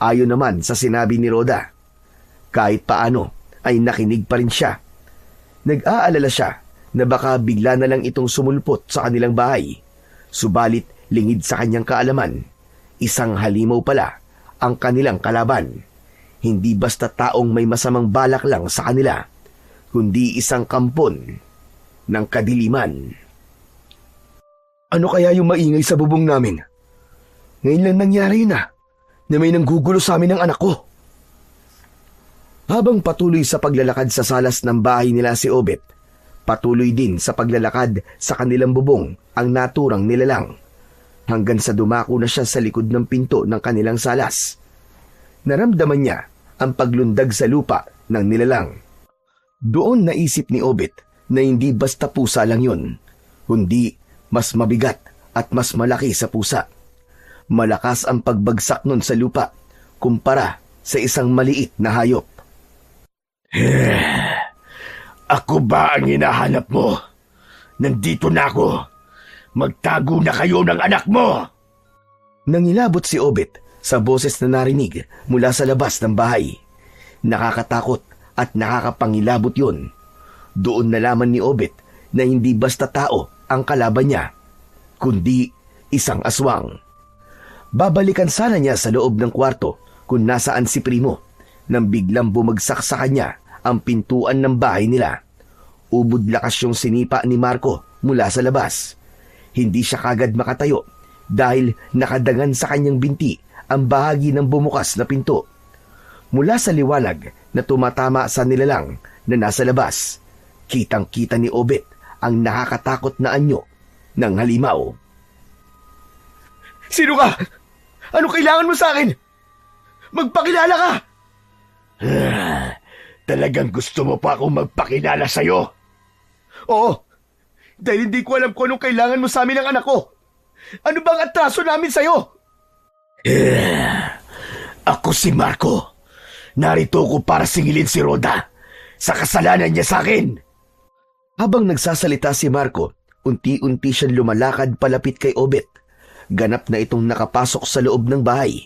ayon naman sa sinabi ni Rhoda. Kahit paano ay nakinig pa rin siya. Nag-aalala siya na baka bigla na lang itong sumulpot sa kanilang bahay. Subalit lingid sa kanyang kaalaman, isang halimaw pala ang kanilang kalaban. Hindi basta taong may masamang balak lang sa kanila, kundi isang kampon ng kadiliman. Ano kaya yung maingay sa bubong namin? Ngayon lang nangyari na may nanggugulo sa amin ng anak ko. Habang patuloy sa paglalakad sa salas ng bahay nila si Obet, patuloy din sa paglalakad sa kanilang bubong ang naturang nilalang, hanggang sa dumako na siya sa likod ng pinto ng kanilang salas. Naramdaman niya ang paglundag sa lupa ng nilalang. Doon naisip ni Obet na hindi basta pusa lang yun, kundi mas mabigat at mas malaki sa pusa. Malakas ang pagbagsak nun sa lupa kumpara sa isang maliit na hayop. Ako ba ang hinahanap mo? Nandito na ako. Magtago na kayo ng anak mo! Nangilabot si Obet sa boses na narinig mula sa labas ng bahay. Nakakatakot at nakakapangilabot yun. Doon nalaman ni Obet na hindi basta tao ang kalaban niya, kundi isang aswang. Babalikan sana niya sa loob ng kwarto kung nasaan si Primo nang biglang bumagsak sa kanya ang pintuan ng bahay nila. Ubod lakas yung sinipa ni Marco mula sa labas. Hindi siya kagad makatayo dahil nakadangan sa kanyang binti ang bahagi ng bumukas na pinto. Mula sa liwanag na tumatama sa nilalang na nasa labas, kitang-kita ni Obet ang nakakatakot na anyo ng halimaw. Sino ka? Ano kailangan mo sa akin? Magpakilala ka! Talagang gusto mo pa akong magpakilala sa'yo? Oo, dahil hindi ko alam kung anong kailangan mo sa amin ng anak ko. Ano bang atraso namin sa'yo? Ako si Marco. Narito ko para singilin si Rhoda sa kasalanan niya sa akin. Habang nagsasalita si Marco, unti-unti siyang lumalakad palapit kay Obet. Ganap na itong nakapasok sa loob ng bahay.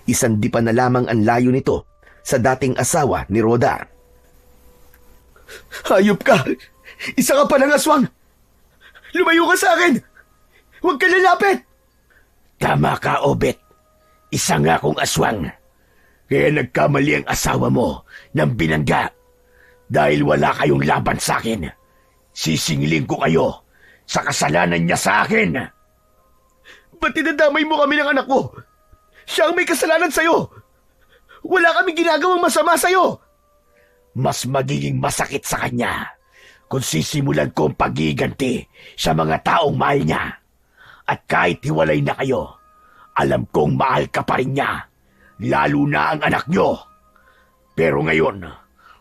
Isang di pa na lamang ang layo nito sa dating asawa ni Rhoda. Hayop ka! Isa ka pa ng aswang! Lumayo ka sa akin! Huwag ka lalapit! Tama ka, Obet. Isa nga akong aswang. Kaya nagkamali ang asawa mo ng binangga. Dahil wala kayong laban sa akin, sisingilin ko kayo sa kasalanan niya sa akin. Ba't tinadamay mo kami ng anak ko? Siya ang may kasalanan sa'yo. Wala kaming ginagawang masama sa'yo. Mas magiging masakit sa kanya kung sisimulan ko ang pagiganti sa mga taong mahal niya. At kahit hiwalay na kayo, alam kong mahal ka pa rin niya, lalo na ang anak niyo. Pero ngayon,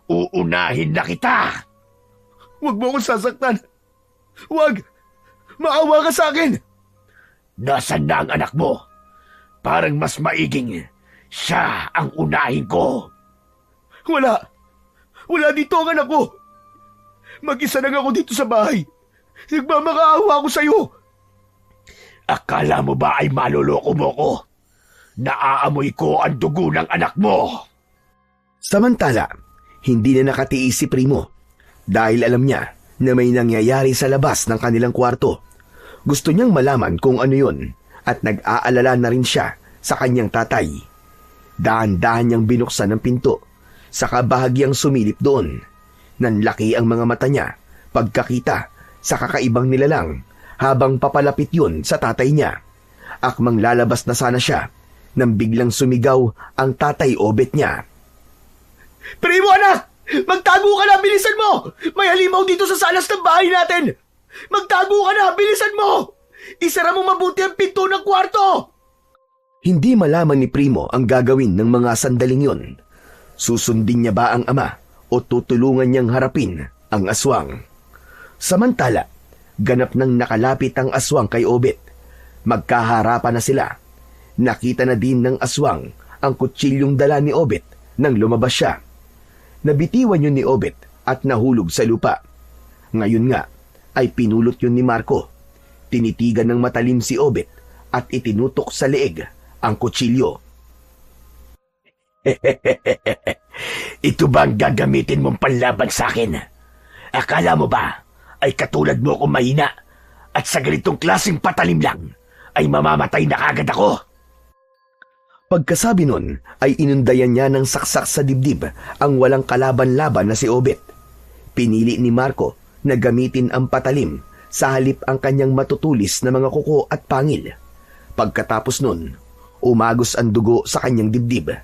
uunahin na kita. Huwag mo akong sasaktan. Huwag! Maawa ka sa akin! Nasaan na ang anak mo? Parang mas maiging siya ang unahin ko. Wala! Wala dito ang anak ko! Mag-isa lang ako dito sa bahay. Nagmamakaawa ako sa'yo. Akala mo ba ay maloloko mo ko? Naaamoy ko ang dugo ng anak mo. Samantala, hindi na nakatiis si Primo dahil alam niya na may nangyayari sa labas ng kanilang kwarto. Gusto niyang malaman kung ano yun at nag-aalala na rin siya sa kanyang tatay. Dahan-dahan niyang binuksan ang pinto, saka bahagyang sumilip doon. Nanlaki ang mga mata niya pagkakita sa kakaibang nilalang habang papalapit yun sa tatay niya. Akmang lalabas na sana siya nang biglang sumigaw ang tatay Obet niya. Primo anak! Magtago ka na! Bilisan mo! May halimaw dito sa salas ng bahay natin! Magtago ka na! Bilisan mo! Isara mo mabuti ang pinto ng kwarto! Hindi malaman ni Primo ang gagawin ng mga sandaling yun. Susundin niya ba ang ama o tutulungan niyang harapin ang aswang? Samantala, ganap nang nakalapit ang aswang kay Obet. Magkaharapan na sila. Nakita na din ng aswang ang kutsilyong dala ni Obet nang lumabas siya. Nabitiwan yun ni Obet at nahulog sa lupa. Ngayon nga ay pinulot yun ni Marco. Tinitigan ng matalim si Obet at itinutok sa leeg ang kutsilyo. Ito ba ang gagamitin mong panlaban sa akin? Akala mo ba ay katulad mo akong mahina at sa ganitong klaseng patalim lang ay mamamatay na kagad ako? Pagkasabi nun ay inundayan niya ng saksak sa dibdib ang walang kalaban-laban na si Obet. Pinili ni Marco na gamitin ang patalim sa halip ang kanyang matutulis na mga kuko at pangil. Pagkatapos nun, umagos ang dugo sa kanyang dibdib.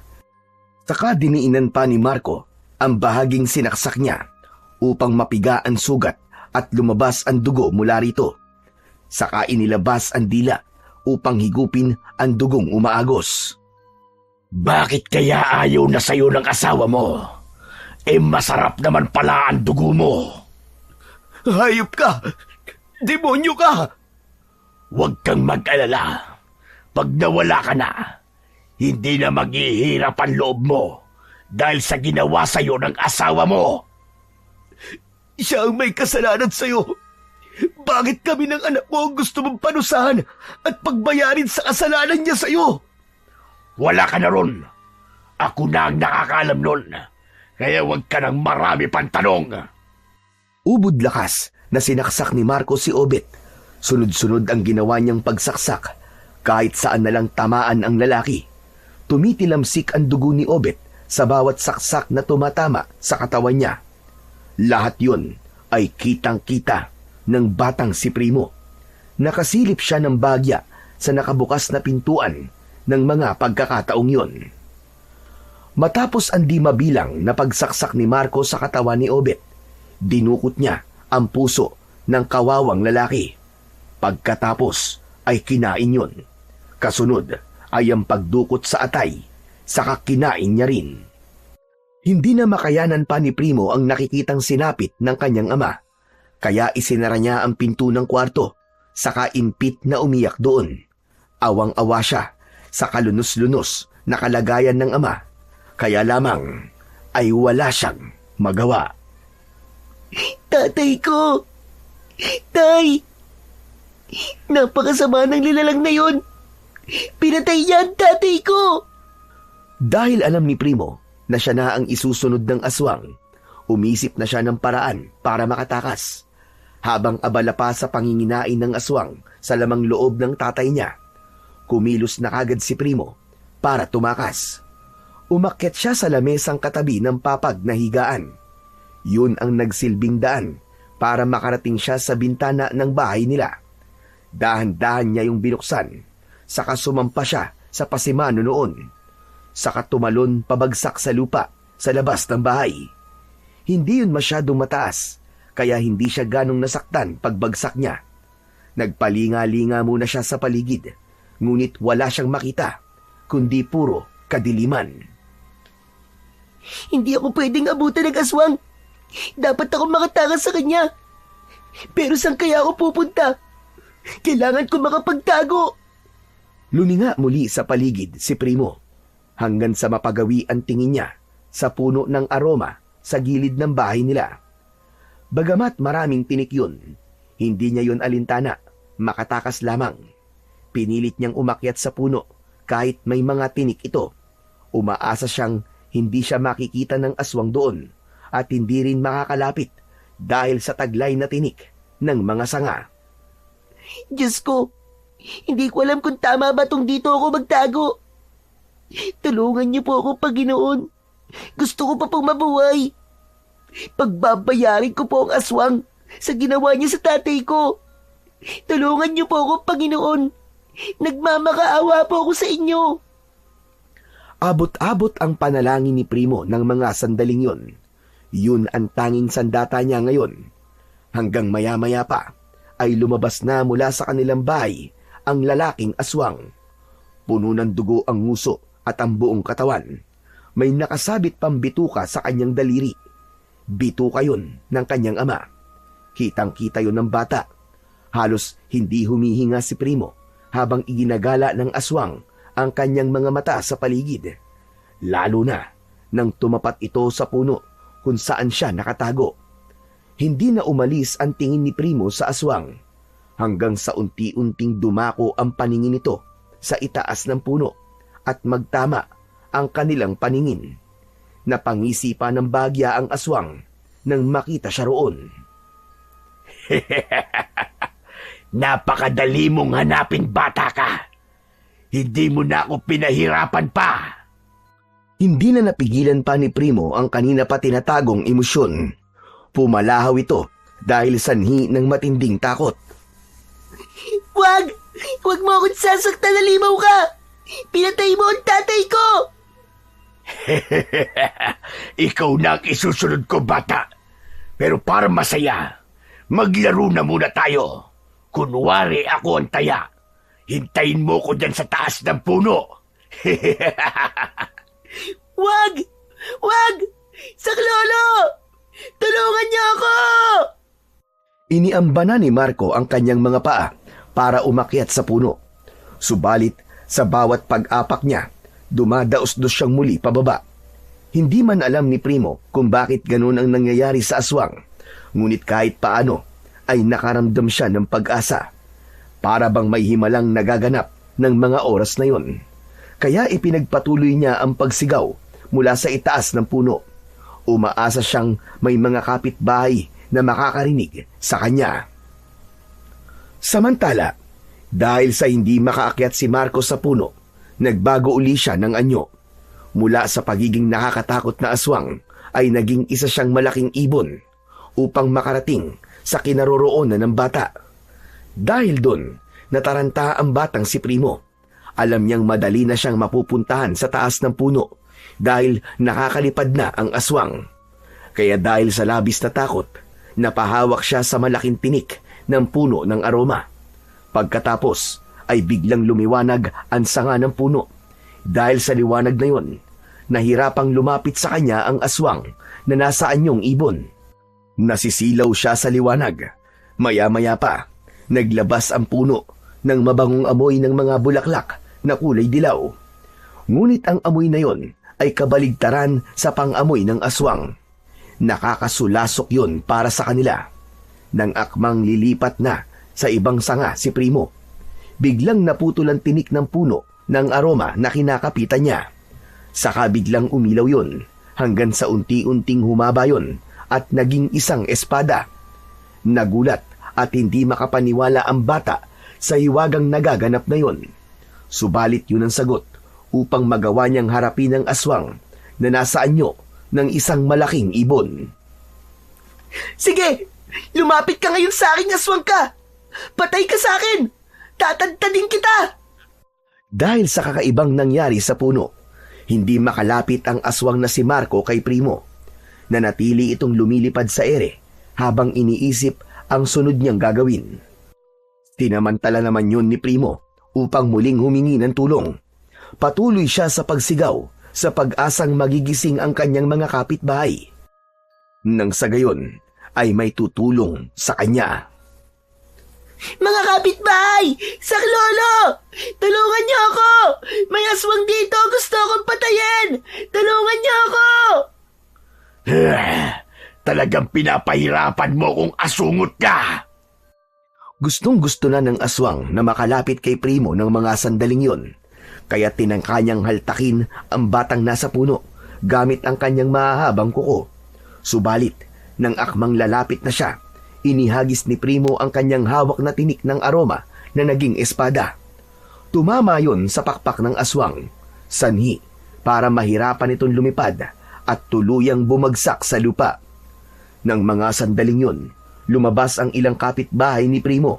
Saka diniinan pa ni Marco ang bahaging sinaksak niya upang mapiga ang sugat at lumabas ang dugo mula rito. Saka inilabas ang dila upang higupin ang dugong umaagos. Bakit kaya ayaw na sa'yo ng asawa mo? Masarap naman pala ang dugo mo. Hayop ka! Demonyo ka! Huwag kang mag-alala. Pag nawala ka na, hindi na maghihirap ang loob mo dahil sa ginawa sa'yo ng asawa mo. Siya ang may kasalanan sa'yo. Bakit kami ng anak mo ang gusto mong panusahan at pagbayarin sa kasalanan niya sa'yo? Wala ka na ron. Ako na ang nakakaalam nun. Kaya huwag ka nang marami pang tanong. Ubod lakas na sinaksak ni Marco si Obet. Sunod-sunod ang ginawa niyang pagsaksak. Kahit saan na lang tamaan ang lalaki. Tumitilamsik ang dugo ni Obet sa bawat saksak na tumatama sa katawan niya. Lahat yun ay kitang-kita ng batang si Primo. Nakasilip siya ng bagya sa nakabukas na pintuan ng mga pagkakataong yun. Matapos ang di mabilang na pagsaksak ni Marco sa katawan ni Obet, dinukot niya ang puso ng kawawang lalaki. Pagkatapos ay kinain yun. Kasunod ay ang pagdukot sa atay, saka kinain niya rin. Hindi na makayanan pa ni Primo ang nakikitang sinapit ng kanyang ama, kaya isinara niya ang pinto ng kwarto, saka impit na umiyak doon. Awang-awa siya sa kalunos-lunos na kalagayan ng ama, kaya lamang ay wala siyang magawa. Tatay ko! Tay! Napakasama ng nilalang na yun! Pinatay yan, tatay ko! Dahil alam ni Primo na siya na ang isusunod ng aswang, umisip na siya ng paraan para makatakas. Habang abala pa sa panginginain ng aswang sa lamang loob ng tatay niya, kumilos na kagad si Primo para tumakas. Umakyat siya sa lamesang katabi ng papag na higaan. Yun ang nagsilbing daan para makarating siya sa bintana ng bahay nila. Dahan-dahan niya yung binuksan, saka sumampa siya sa pasimano noon. Saka tumalon pabagsak sa lupa sa labas ng bahay. Hindi yun masyadong mataas, kaya hindi siya ganong nasaktan pagbagsak niya. Nagpalinga-linga muna siya sa paligid, ngunit wala siyang makita, kundi puro kadiliman. Hindi ako pwedeng abutan ng aswang. Dapat ako makatakas sa kanya. Pero saan kaya ako pupunta? Kailangan ko makapagtago. Luminga muli sa paligid si Primo, hanggang sa mapagawi ang tingin niya sa puno ng aroma sa gilid ng bahay nila. Bagamat maraming tinik yun, hindi niya yun alintana, makatakas lamang. Pinilit niyang umakyat sa puno kahit may mga tinik ito. Umaasa siyang hindi siya makikita ng aswang doon at hindi rin makakalapit dahil sa taglay na tinik ng mga sanga. Diyos ko, hindi ko alam kung tama ba tong dito ako magtago. Tulungan niyo po ako, Panginoon. Gusto ko pa pong mabuhay. Pagbabayarin ko po ang aswang sa ginawa niya sa tatay ko. Tulungan niyo po ako, Panginoon. Nagmamakaawa po ako sa inyo. Abot-abot ang panalangin ni Primo ng mga sandaling yun. Yun ang tanging sandata niya ngayon. Hanggang maya-maya pa ay lumabas na mula sa kanilang bahay ang lalaking aswang. Puno ng dugo ang nguso at ang buong katawan. May nakasabit pang bituka sa kanyang daliri. Bituka yun ng kanyang ama. Kitang-kita yun ng bata. Halos hindi humihinga si Primo habang iginagala ng aswang ang kanyang mga mata sa paligid. Lalo na nang tumapat ito sa puno kung saan siya nakatago. Hindi na umalis ang tingin ni Primo sa aswang hanggang sa unti-unting dumako ang paningin nito sa itaas ng puno at magtama ang kanilang paningin. Napangisi pa ng bagya ang aswang nang makita siya roon. Napakadali mong hanapin, bata ka. Hindi mo na ako pinahirapan pa. Hindi na napigilan pa ni Primo ang kanina pa tinatagong emosyon. Pumalahaw ito dahil sanhi ng matinding takot. Wag! Wag mo akong sasaktan, halimaw ka! Pinatay mo ang tatay ko! Ikaw na ang isusunod ko, bata. Pero para masaya, maglaro na muna tayo. Kunwari ako ang taya. Hintayin mo ko dyan sa taas ng puno. Wag! Wag! Saklolo! Tulungan niyo ako! Iniamba na ni Marco ang kanyang mga paa para umakyat sa puno. Subalit sa bawat pag-apak niya, dumadaos-dos siyang muli pababa. Hindi man alam ni Primo kung bakit ganun ang nangyayari sa aswang, ngunit kahit paano ay nakaramdam siya ng pag-asa. Para bang may himalang nagaganap ng mga oras na yon. Kaya ipinagpatuloy niya ang pagsigaw mula sa itaas ng puno. Umaasa siyang may mga kapitbahay na makakarinig sa kanya. Samantala, dahil sa hindi makaakyat si Marco sa puno, nagbago uli siya ng anyo. Mula sa pagiging nakakatakot na aswang, ay naging isa siyang malaking ibon upang makarating sa kinaroroonan ng bata. Dahil doon, nataranta ang batang si Primo. Alam niyang madali na siyang mapupuntahan sa taas ng puno dahil nakakalipad na ang aswang. Kaya dahil sa labis na takot, napahawak siya sa malaking tinik ng puno ng aroma. Pagkatapos ay biglang lumiwanag ang sanga ng puno. Dahil sa liwanag na yon, nahirapang lumapit sa kanya ang aswang na nasa anyong ibon. Nasisilaw siya sa liwanag. Maya-maya pa, naglabas ang puno ng mabangong amoy ng mga bulaklak na kulay dilaw. Ngunit ang amoy na yon ay kabaligtaran sa pang-amoy ng aswang. Nakakasulasok yon para sa kanila. Nang akmang lilipat na sa ibang sanga si Primo, biglang naputol ang tinik ng puno ng aroma na kinakapitan niya. Saka biglang umilaw yon hanggang sa unti-unting humaba yon at naging isang espada. Nagulat at hindi makapaniwala ang bata sa hiwagang nagaganap na yon. Subalit yun ang sagot upang magawa niyang harapin ang aswang na nasa anyo ng isang malaking ibon. Sige! Lumapit ka ngayon sa akin, aswang ka! Patay ka sa akin! Tatadtadin kita! Dahil sa kakaibang nangyari sa puno, hindi makalapit ang aswang na si Marco kay Primo. Nanatili itong lumilipad sa ere habang iniisip ang sunod niyang gagawin. Tinamantala naman yun ni Primo upang muling humingi ng tulong. Patuloy siya sa pagsigaw sa pag-asang magigising ang kanyang mga kapitbahay. Nang sa gayon ay may tutulong sa kanya. Mga kapitbahay! Saklolo! Tulungan niyo ako! May aswang dito! Gusto akong patayin! Tulungan niyo ako! Talagang pinapahirapan mo kung asungot ka. Gustong-gusto na ng aswang na makalapit kay Primo ng mga sandaling yon, kaya tinangka niyang haltakin ang batang nasa puno gamit ang kanyang mahahabang kuko. Subalit, nang akmang lalapit na siya, inihagis ni Primo ang kanyang hawak na tinik ng aroma na naging espada. Tumama yon sa pakpak ng aswang, sanhi para mahirapan itong lumipad at tuluyang bumagsak sa lupa. Nang mga sandaling yon, lumabas ang ilang kapitbahay ni Primo.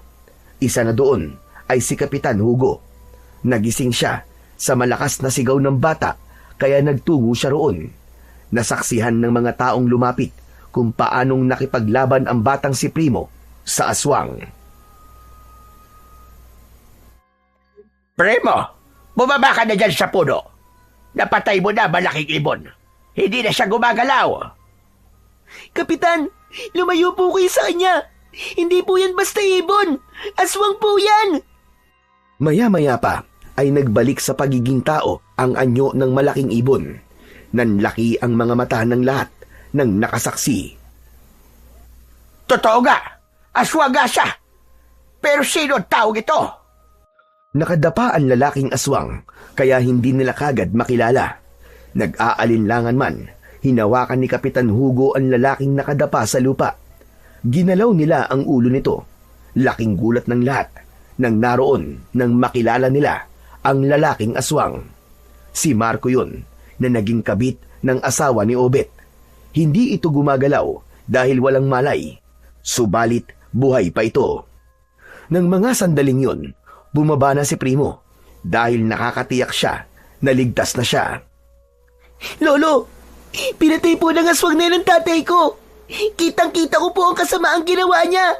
Isa na doon ay si Kapitan Hugo. Nagising siya sa malakas na sigaw ng bata kaya nagtungo siya roon. Nasaksihan ng mga taong lumapit kung paanong nakipaglaban ang batang si Primo sa aswang. Primo, bumaba ka na dyan sa puno. Napatay mo na malaking ibon. Hindi na siya gumagalaw. Kapitan, lumayo po kayo sa kanya. Hindi po yan basta ibon. Aswang po yan. Maya-maya pa ay nagbalik sa pagiging tao ang anyo ng malaking ibon. Nanlaki ang mga mata ng lahat ng nakasaksi. Totoo nga, aswang nga siya. Pero sino ang tawag ito? Nakadapa ang lalaking aswang kaya hindi nila kagad makilala. Nag-aalinlangan man, hinawakan ni Kapitan Hugo ang lalaking nakadapa sa lupa. Ginalaw nila ang ulo nito. Laking gulat ng lahat nang naroon nang makilala nila ang lalaking aswang. Si Marco yun na naging kabit ng asawa ni Obet. Hindi ito gumagalaw dahil walang malay. Subalit buhay pa ito. Nang mga sandaling yun, bumaba na si Primo dahil nakakatiyak siya na ligtas na siya. Lolo, pinatay po ng aswang na yan ang tatay ko. Kitang-kita ko po ang kasamaang ginawa niya.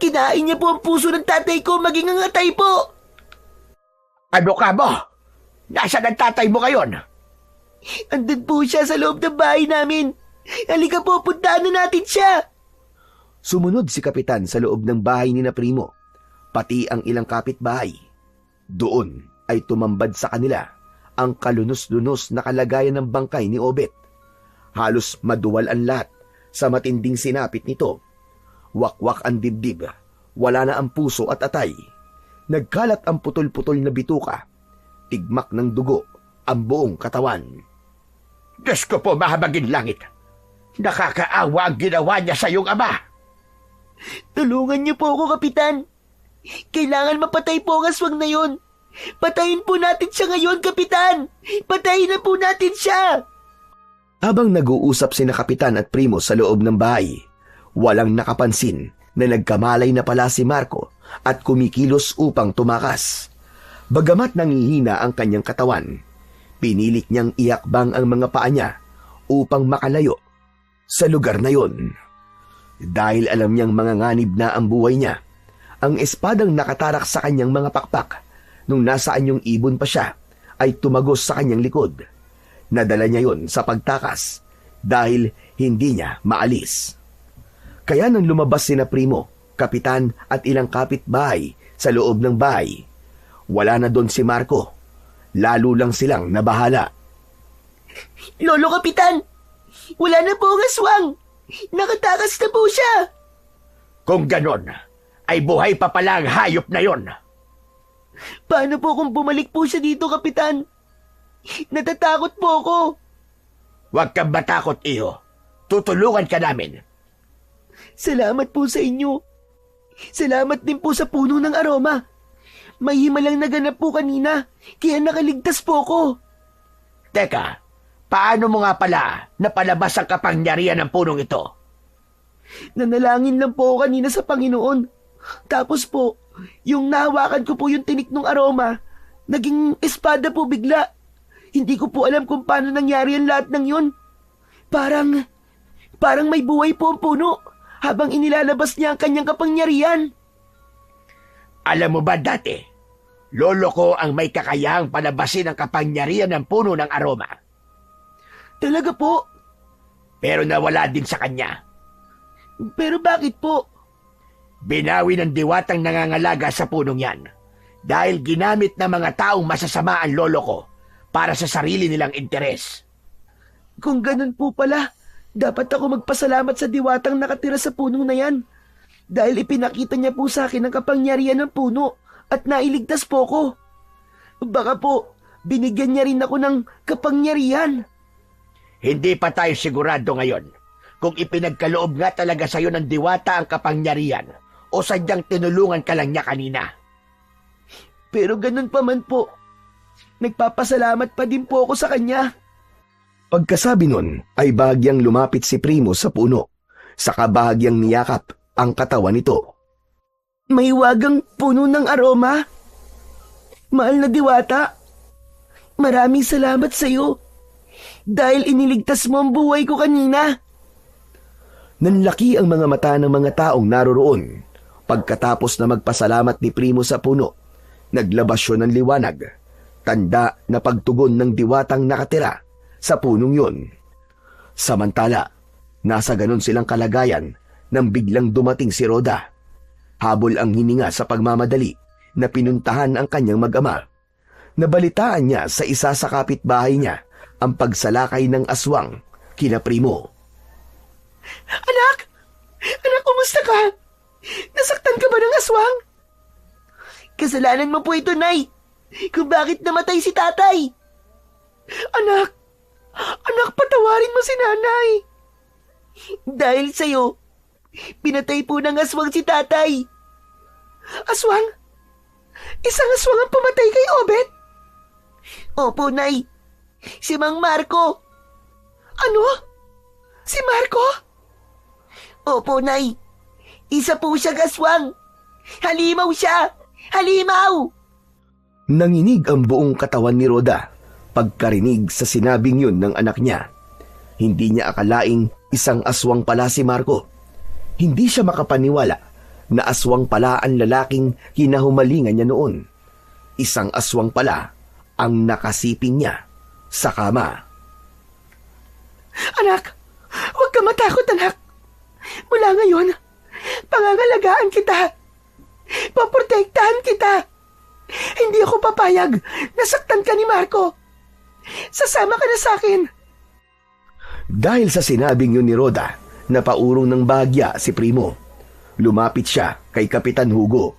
Kinain niya po ang puso ng tatay ko maging ang atay po. Ano ka mo? Nasaan ang tatay mo ngayon? Andun po siya sa loob ng bahay namin. Halika po, puntahan na natin siya. Sumunod si Kapitan sa loob ng bahay ni na Primo, pati ang ilang kapitbahay. Doon ay tumambad sa kanila ang kalunos-lunos na kalagayan ng bangkay ni Obet. Halos maduwal ang lahat sa matinding sinapit nito. Wakwak ang dibdib, wala na ang puso at atay. Nagkalat ang putol-putol na bituka. Tigmak ng dugo ang buong katawan. Diyos ko po, mahabagin langit. Nakakaawa ang ginawa niya sa iyong ama. Tulungan niyo po ako, Kapitan. Kailangan mapatay po ang aswang na yon. Patayin po natin siya ngayon, Kapitan. Patayin na po natin siya. Habang nag-uusap sina Kapitan at Primo sa loob ng bahay, walang nakapansin na nagkamalay na pala si Marco at kumikilos upang tumakas. Bagamat nangihina ang kanyang katawan, pinilit niyang iakbang ang mga paa niya upang makalayo sa lugar na yon. Dahil alam niyang manganganib na ang buhay niya, ang espadang nakatarak sa kanyang mga pakpak nung nasa anyong ibon pa siya ay tumagos sa kanyang likod. Nadala niya yon sa pagtakas dahil hindi niya maalis. Kaya nang lumabas sina Primo, Kapitan at ilang kapitbahay sa loob ng bahay, wala na doon si Marco. Lalo lang silang nabahala. Lolo, Kapitan, wala na po ang aswang. Nakatakas na po siya. Kung ganon, ay buhay pa pala ang hayop na yon. Paano po kung bumalik po siya dito, Kapitan? Natatakot po ako. Huwag kang matakot, iho. Tutulungan ka namin. Salamat po sa inyo. Salamat din po sa puno ng aroma. May himalang naganap po kanina, kaya nakaligtas po ako. Teka, paano mo nga pala napalabas ang kapangyarihan ng punong ito? Nanalangin lang po ako kanina sa Panginoon. Tapos po, yung nahawakan ko po yung tinik ng aroma, naging espada po bigla. Hindi ko po alam kung paano nangyari ang lahat ng yun. Parang may buhay po ang puno. habang inilalabas niya ang kanyang kapangyarihan. Alam mo ba dati, lolo ko ang may kakayahang palabasin ang kapangyarihan ng puno ng aroma. Talaga po? Pero nawala din sa kanya. Pero bakit po? Binawi ng diwatang nangangalaga sa punong yan dahil ginamit ng mga taong masasama ang lolo ko para sa sarili nilang interes. Kung ganun po pala, dapat ako magpasalamat sa diwatang nakatira sa punong na yan. Dahil ipinakita niya po sa akin ang kapangyarihan ng puno at nailigtas po ko. Baka po, binigyan niya rin ako ng kapangyarihan. Hindi pa tayo sigurado ngayon kung ipinagkaloob nga talaga sa'yo ng diwata ang kapangyarihan o sadyang tinulungan ka lang niya kanina. Pero ganun pa man po, nagpapasalamat pa din po ako sa kanya. Pagkasabi nun ay bahagyang lumapit si Primo sa puno, saka bahagyang niyakap ang katawan nito. May wagang puno ng aroma. Mahal na diwata, maraming salamat sa iyo dahil iniligtas mo ang buhay ko kanina. Nanlaki ang mga mata ng mga taong naroroon. Pagkatapos na magpasalamat ni Primo sa puno, naglabas siya ng liwanag, tanda na pagtugon ng diwatang nakatira sa punong yun. Samantala, nasa ganon silang kalagayan nang biglang dumating si Rhoda. Habol ang hininga sa pagmamadali na pinuntahan ang kanyang mag-ama. Nabalitaan niya sa isa sa kapitbahay niya ang pagsalakay ng aswang kina Primo. Anak! Anak, kumusta ka? Nasaktan ka ba ng aswang? Kasalanan mo po ito, Nay, kung bakit namatay si tatay. Anak! Anak, patawarin mo si nanay. Dahil sa'yo, pinatay po ng aswang si tatay. Aswang? Isang aswang ang pumatay kay Obet? Opo, Nay. Si Mang Marco. Ano? Si Marco? Opo, Nay. Isa po siyang aswang. Halimaw siya! Halimaw! Nanginig ang buong katawan ni Rhoda pagkarinig sa sinabing yun ng anak niya. Hindi niya akalaing isang aswang pala si Marco. Hindi siya makapaniwala na aswang pala ang lalaking kinahumalingan niya noon. Isang aswang pala ang nakasiping niya sa kama. Anak, huwag ka matakot, anak. Mula ngayon, pangangalagaan kita. Poprotektahan kita. Hindi ako papayag na saktan ka ni Marco. Sasama ka na sa akin. Dahil sa sinabing yun ni Rhoda, napaurong ng bahagya si Primo. Lumapit siya kay Kapitan Hugo.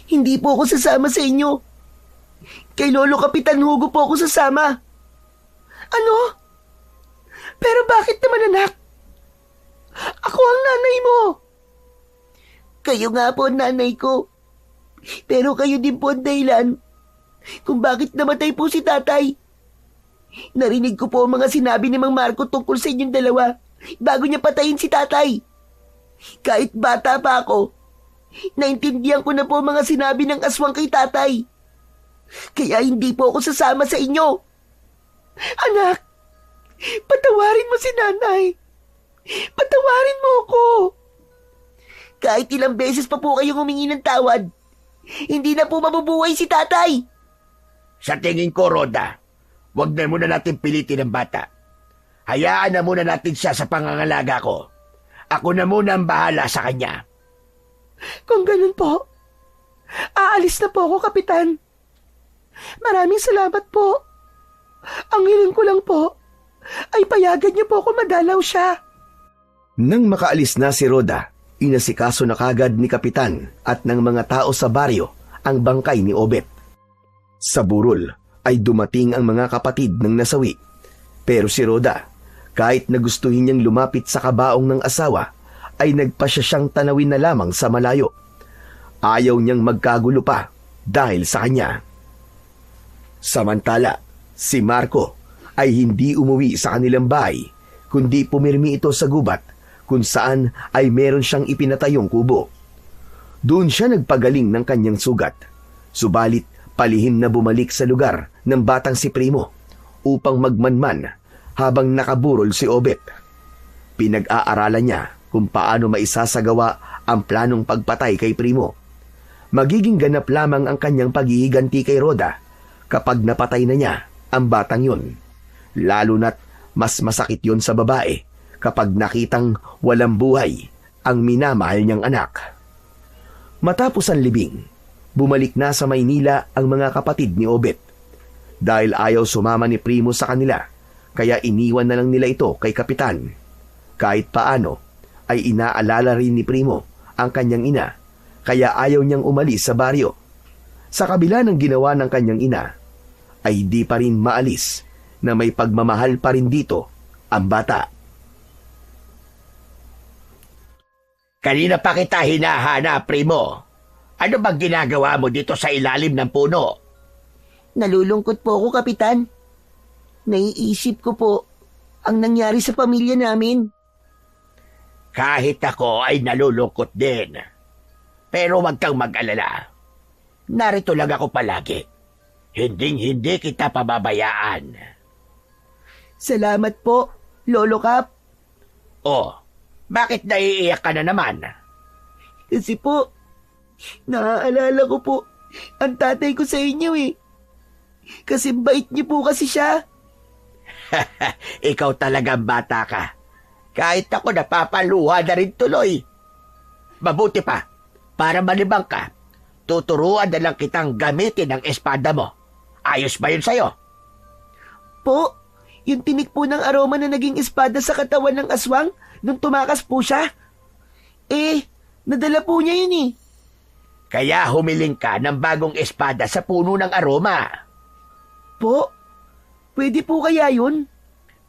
Hindi po ako sasama sa inyo. Kay Lolo Kapitan Hugo po ako sasama. Ano? Pero bakit naman, anak? Ako ang nanay mo. Kayo nga po ang nanay ko. Pero kayo din po ang dahilan kung bakit namatay po si tatay. Narinig ko po ang mga sinabi ni Mang Marco tungkol sa inyong dalawa bago niya patayin si tatay. Kahit bata pa ako, naintindihan ko na po ang mga sinabi ng aswang kay tatay. Kaya hindi po ako sasama sa inyo. Anak, patawarin mo si nanay. Patawarin mo ako. Kahit ilang beses pa po kayong humingi ng tawad, hindi na po mabubuhay si tatay. Sa tingin ko, Rhoda, wag na muna natin pilitin ang bata. Hayaan na muna natin siya sa pangangalaga ko. Ako na muna ang bahala sa kanya. Kung ganun po, aalis na po ako, Kapitan. Maraming salamat po. Ang hiling ko lang po ay payagan niyo po ako madalaw siya. Nang makaalis na si Rhoda, inasikaso na kagad ni Kapitan at ng mga tao sa baryo ang bangkay ni Obet. Sa burol ay dumating ang mga kapatid ng nasawi. Pero si Rhoda, kahit nagustuhin niyang lumapit sa kabaong ng asawa, ay nagpasya siyang tanawin na lamang sa malayo. Ayaw niyang magkagulo pa dahil sa kanya. Samantala, si Marco ay hindi umuwi sa kanilang bahay, kundi pumirmi ito sa gubat kung saan ay meron siyang ipinatayong kubo. Doon siya nagpagaling ng kanyang sugat, subalit palihim na bumalik sa lugar ng batang si Primo upang magmanman habang nakaburol si Obet. Pinag-aaralan niya kung paano maisasagawa ang planong pagpatay kay Primo. Magiging ganap lamang ang kanyang paghihiganti kay Rhoda kapag napatay na niya ang batang yun. Lalo na't mas masakit yun sa babae kapag nakitang walang buhay ang minamahal niyang anak. Matapos ang libing, bumalik na sa Maynila ang mga kapatid ni Obet. Dahil ayaw sumama ni Primo sa kanila, kaya iniwan na lang nila ito kay Kapitan. Kahit paano, ay inaalala rin ni Primo ang kanyang ina, kaya ayaw niyang umalis sa baryo. Sa kabila ng ginawa ng kanyang ina, ay di pa rin maalis na may pagmamahal pa rin dito ang bata. Kanina pa kita hinahanap, Primo. Ano bang ginagawa mo dito sa ilalim ng puno? Nalulungkot po ako, Kapitan. Naiisip ko po ang nangyari sa pamilya namin. Kahit ako ay nalulungkot din. Pero wag kang mag-alala. Narito lang ako palagi. Hinding-hindi kita pababayaan. Salamat po, Lolo Kap. Oh, bakit naiiyak ka na naman? Kasi po, naaalala ko po ang tatay ko sa inyo eh. Kasi bait niyo po kasi siya. Ikaw talagang bata ka. Kahit ako napapaluha na rin tuloy. Mabuti pa, para malibang ka, tuturuan na lang kitang gamitin ang espada mo. Ayos ba yun sa'yo? Po, yung tinik po ng aroma na naging espada sa katawan ng aswang nung tumakas po siya. Nadala po niya yun eh. Kaya humiling ka ng bagong espada sa puno ng aroma. Po, pwede po kaya yun?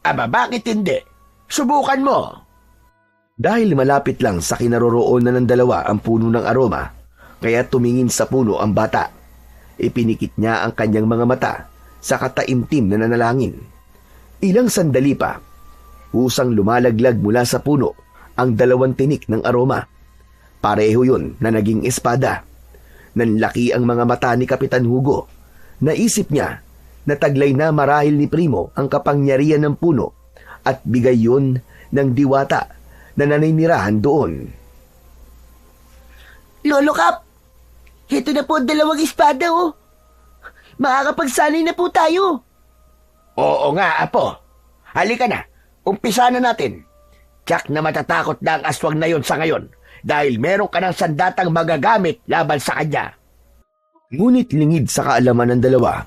Aba, bakit hindi? Subukan mo. Dahil malapit lang sa kinaroroonan ng dalawa ang puno ng aroma, kaya tumingin sa puno ang bata. Ipinikit niya ang kanyang mga mata sa kataimtim na nanalangin. Ilang sandali pa, usang lumalaglag mula sa puno ang dalawang tinik ng aroma. Pareho yun na naging espada. Nanlaki ang mga mata ni Kapitan Hugo. Naisip niya na taglay na marahil ni Primo ang kapangyarihan ng puno at bigay yun ng diwata na naninirahan doon. Lolo Kap, ito na po ang dalawang espada oh. Makakapagsanay na po tayo. Oo nga, Apo. Halika na, umpisa na natin. Tiyak na matatakot na ang aswang na yon sa ngayon dahil meron ka ng sandatang magagamit laban sa kanya. Ngunit lingid sa kaalaman ng dalawa,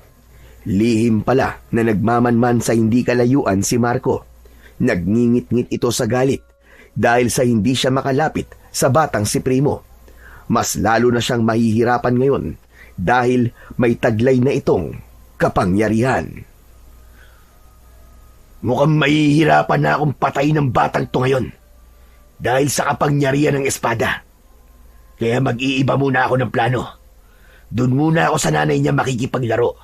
lihim pala na nagmamanman sa hindi kalayuan si Marco. Nagngingit-ngit ito sa galit dahil sa hindi siya makalapit sa batang si Primo. Mas lalo na siyang mahihirapan ngayon dahil may taglay na itong kapangyarihan. Mukhang mahihirapan na akong patayin ng batang to ngayon dahil sa kapangyarihan ng espada. Kaya mag-iiba muna ako ng plano. Doon muna ako sa nanay niya makikipaglaro.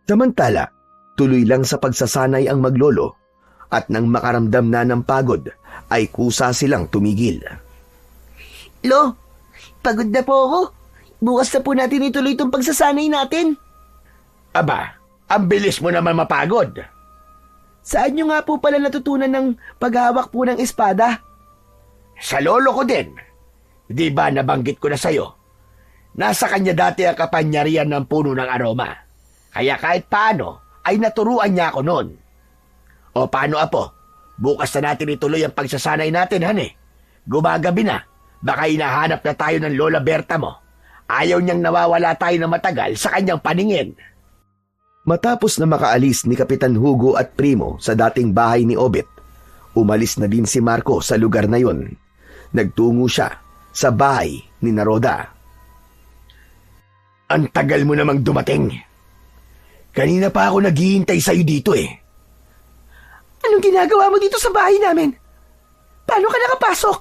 Samantala, tuloy lang sa pagsasanay ang maglolo at nang makaramdam na ng pagod ay kusa silang tumigil. Lo, pagod na po ako. Bukas na po natin ituloy itong pagsasanay natin. Aba, ang bilis mo naman mapagod. Saan nyo nga po pala natutunan ng paghawak po ng espada? Sa lolo ko din. Di ba nabanggit ko na sa'yo? Nasa kanya dati ang kapangyarihan ng puno ng aroma. Kaya kahit paano, ay naturuan niya ako noon. O paano, Apo? Bukas na natin ituloy ang pagsasanay natin, hane. Gumagabi na. Baka hinahanap na tayo ng Lola Berta mo. Ayaw niyang nawawala tayo na matagal sa kanyang paningin. Matapos na makaalis ni Kapitan Hugo at Primo sa dating bahay ni Obet, umalis na din si Marco sa lugar na yon. Nagtungo siya sa bahay ni Rhoda. Ang tagal mo namang dumating. Kanina pa ako naghihintay sa'yo dito eh. Anong ginagawa mo dito sa bahay namin? Paano ka nakapasok?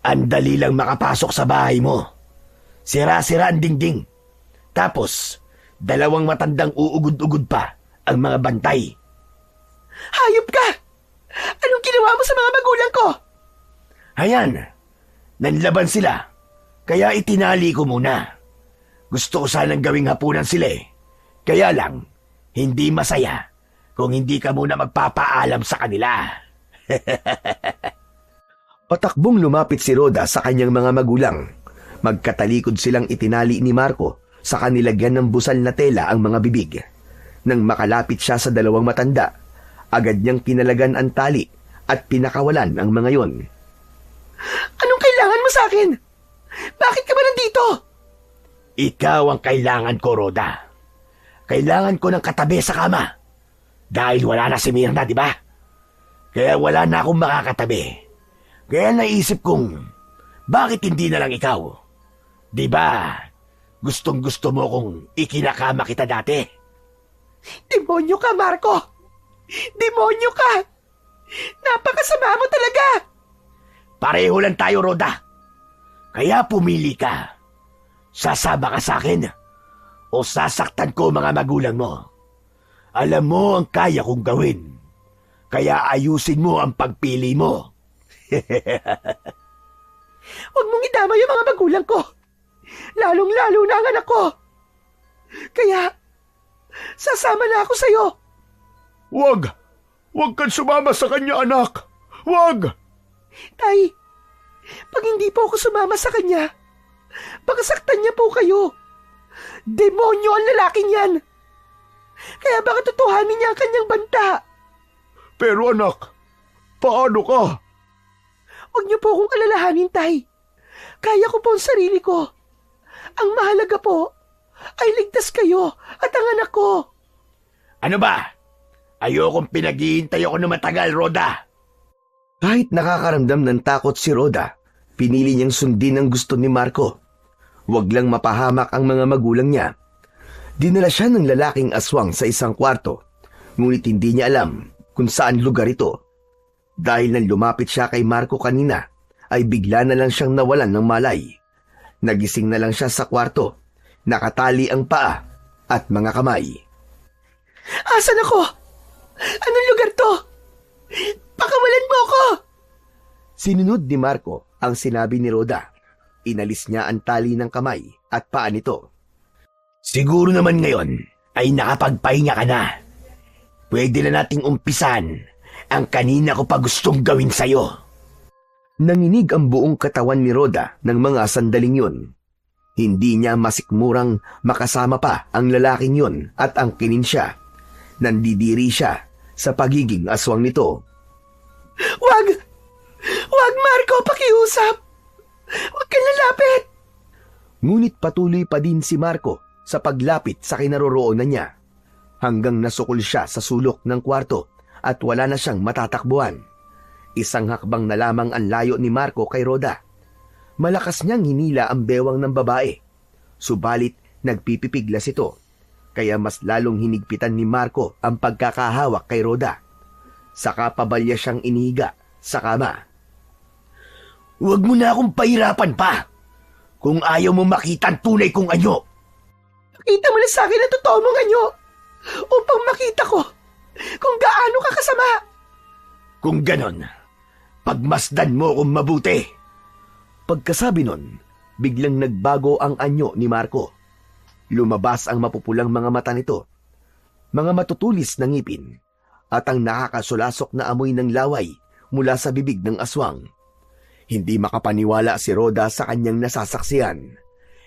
Ang dali lang makapasok sa bahay mo. Sira-sira ang dingding. Tapos, dalawang matandang uugod-ugod pa ang mga bantay. Hayop ka! Anong ginawa mo sa mga magulang ko? Ayan, nanlaban sila. Kaya itinali ko muna. Gusto ko sanang gawing hapunan sila eh. Kaya lang, hindi masaya. kung hindi ka muna magpapaalam sa kanila. Patakbong lumapit si Rhoda sa kanyang mga magulang. Magkatalikod silang itinali ni Marco sa kanilagyan ng busal na tela ang mga bibig. Nang makalapit siya sa dalawang matanda, agad niyang pinalagan ang tali at pinakawalan ang mga yon. Anong kailangan mo sa akin? Bakit ka ba nandito? Ikaw ang kailangan ko, Rhoda. Kailangan ko ng katabi sa kama. Dahil wala na si Mirna, di ba? Kaya wala na akong makakatabi. Kaya naisip kong, bakit hindi na lang ikaw? Di ba? Gustong-gusto mo kung ikinakama kita dati. Demonyo ka, Marco! Demonyo ka! Napakasama mo talaga! Pareho lang tayo, Rhoda. Kaya pumili ka. Sasama ka sa akin o sasaktan ko mga magulang mo. Alam mo ang kaya kong gawin. Kaya ayusin mo ang pagpili mo. Huwag mong idama yung mga magulang ko. Lalong-lalo na ang anak ko. Kaya, sasama na ako sa'yo. Wag! Wag kang sumama sa kanya, anak! Wag! Tay, pag hindi po ako sumama sa kanya, baka saktan niya po kayo. Demonyo ang lalaking yan. Kaya baka tutuhanin niya ang kanyang banta. Pero anak, paano ka? Huwag niyo po akong alalahanin, Tay. Kaya ko po ang sarili ko. Ang mahalaga po ay ligtas kayo at ang anak ko. Ano ba? Ayokong pinag-iintay ako na matagal, Rhoda. Kahit nakakaramdam ng takot si Rhoda, pinili niyang sundin ang gusto ni Marco. Huwag lang mapahamak ang mga magulang niya. Dinala siya ng lalaking aswang sa isang kwarto, ngunit hindi niya alam kung saan lugar ito. Dahil nang lumapit siya kay Marco kanina, ay bigla na lang siyang nawalan ng malay. Nagising na lang siya sa kwarto, nakatali ang paa at mga kamay. Asan ako? Anong lugar to? Pakawalan mo ako! Sinunod ni Marco ang sinabi ni Rhoda. Inalis niya ang tali ng kamay at paa nito. Siguro naman ngayon ay nakapagpahinga ka na. Pwede na nating umpisan ang kanina ko pa gustong gawin sa'yo. Nanginig ang buong katawan ni Rhoda ng mga sandaling yun. Hindi niya masikmurang makasama pa ang lalaking yun at angkinin siya. Nandidiri siya sa pagiging aswang nito. Wag! Wag, Marco! Pakiusap! Wag kang lalapit! Ngunit patuloy pa din si Marco sa paglapit sa kinaroroonan niya. Hanggang nasukol siya sa sulok ng kwarto at wala na siyang matatakbuhan. Isang hakbang na lamang ang layo ni Marco kay Rhoda. Malakas niyang hinila ang bewang ng babae. Subalit nagpipipiglas ito. Kaya mas lalong hinigpitan ni Marco ang pagkakahawak kay Rhoda. Saka pabalya siyang inihiga sa kama. Huwag mo na akong pahirapan pa. Kung ayaw mo makita ang tunay kong anyo. Pakita mo na sa akin ang totoo mong anyo upang makita ko kung gaano ka kasama. Kung ganon, pagmasdan mo kung mabuti. Pagkasabi nun, biglang nagbago ang anyo ni Marco. Lumabas ang mapupulang mga mata nito, mga matutulis na ngipin, at ang nakakasulasok na amoy ng laway mula sa bibig ng aswang. Hindi makapaniwala si Rhoda sa kanyang nasasaksiyan.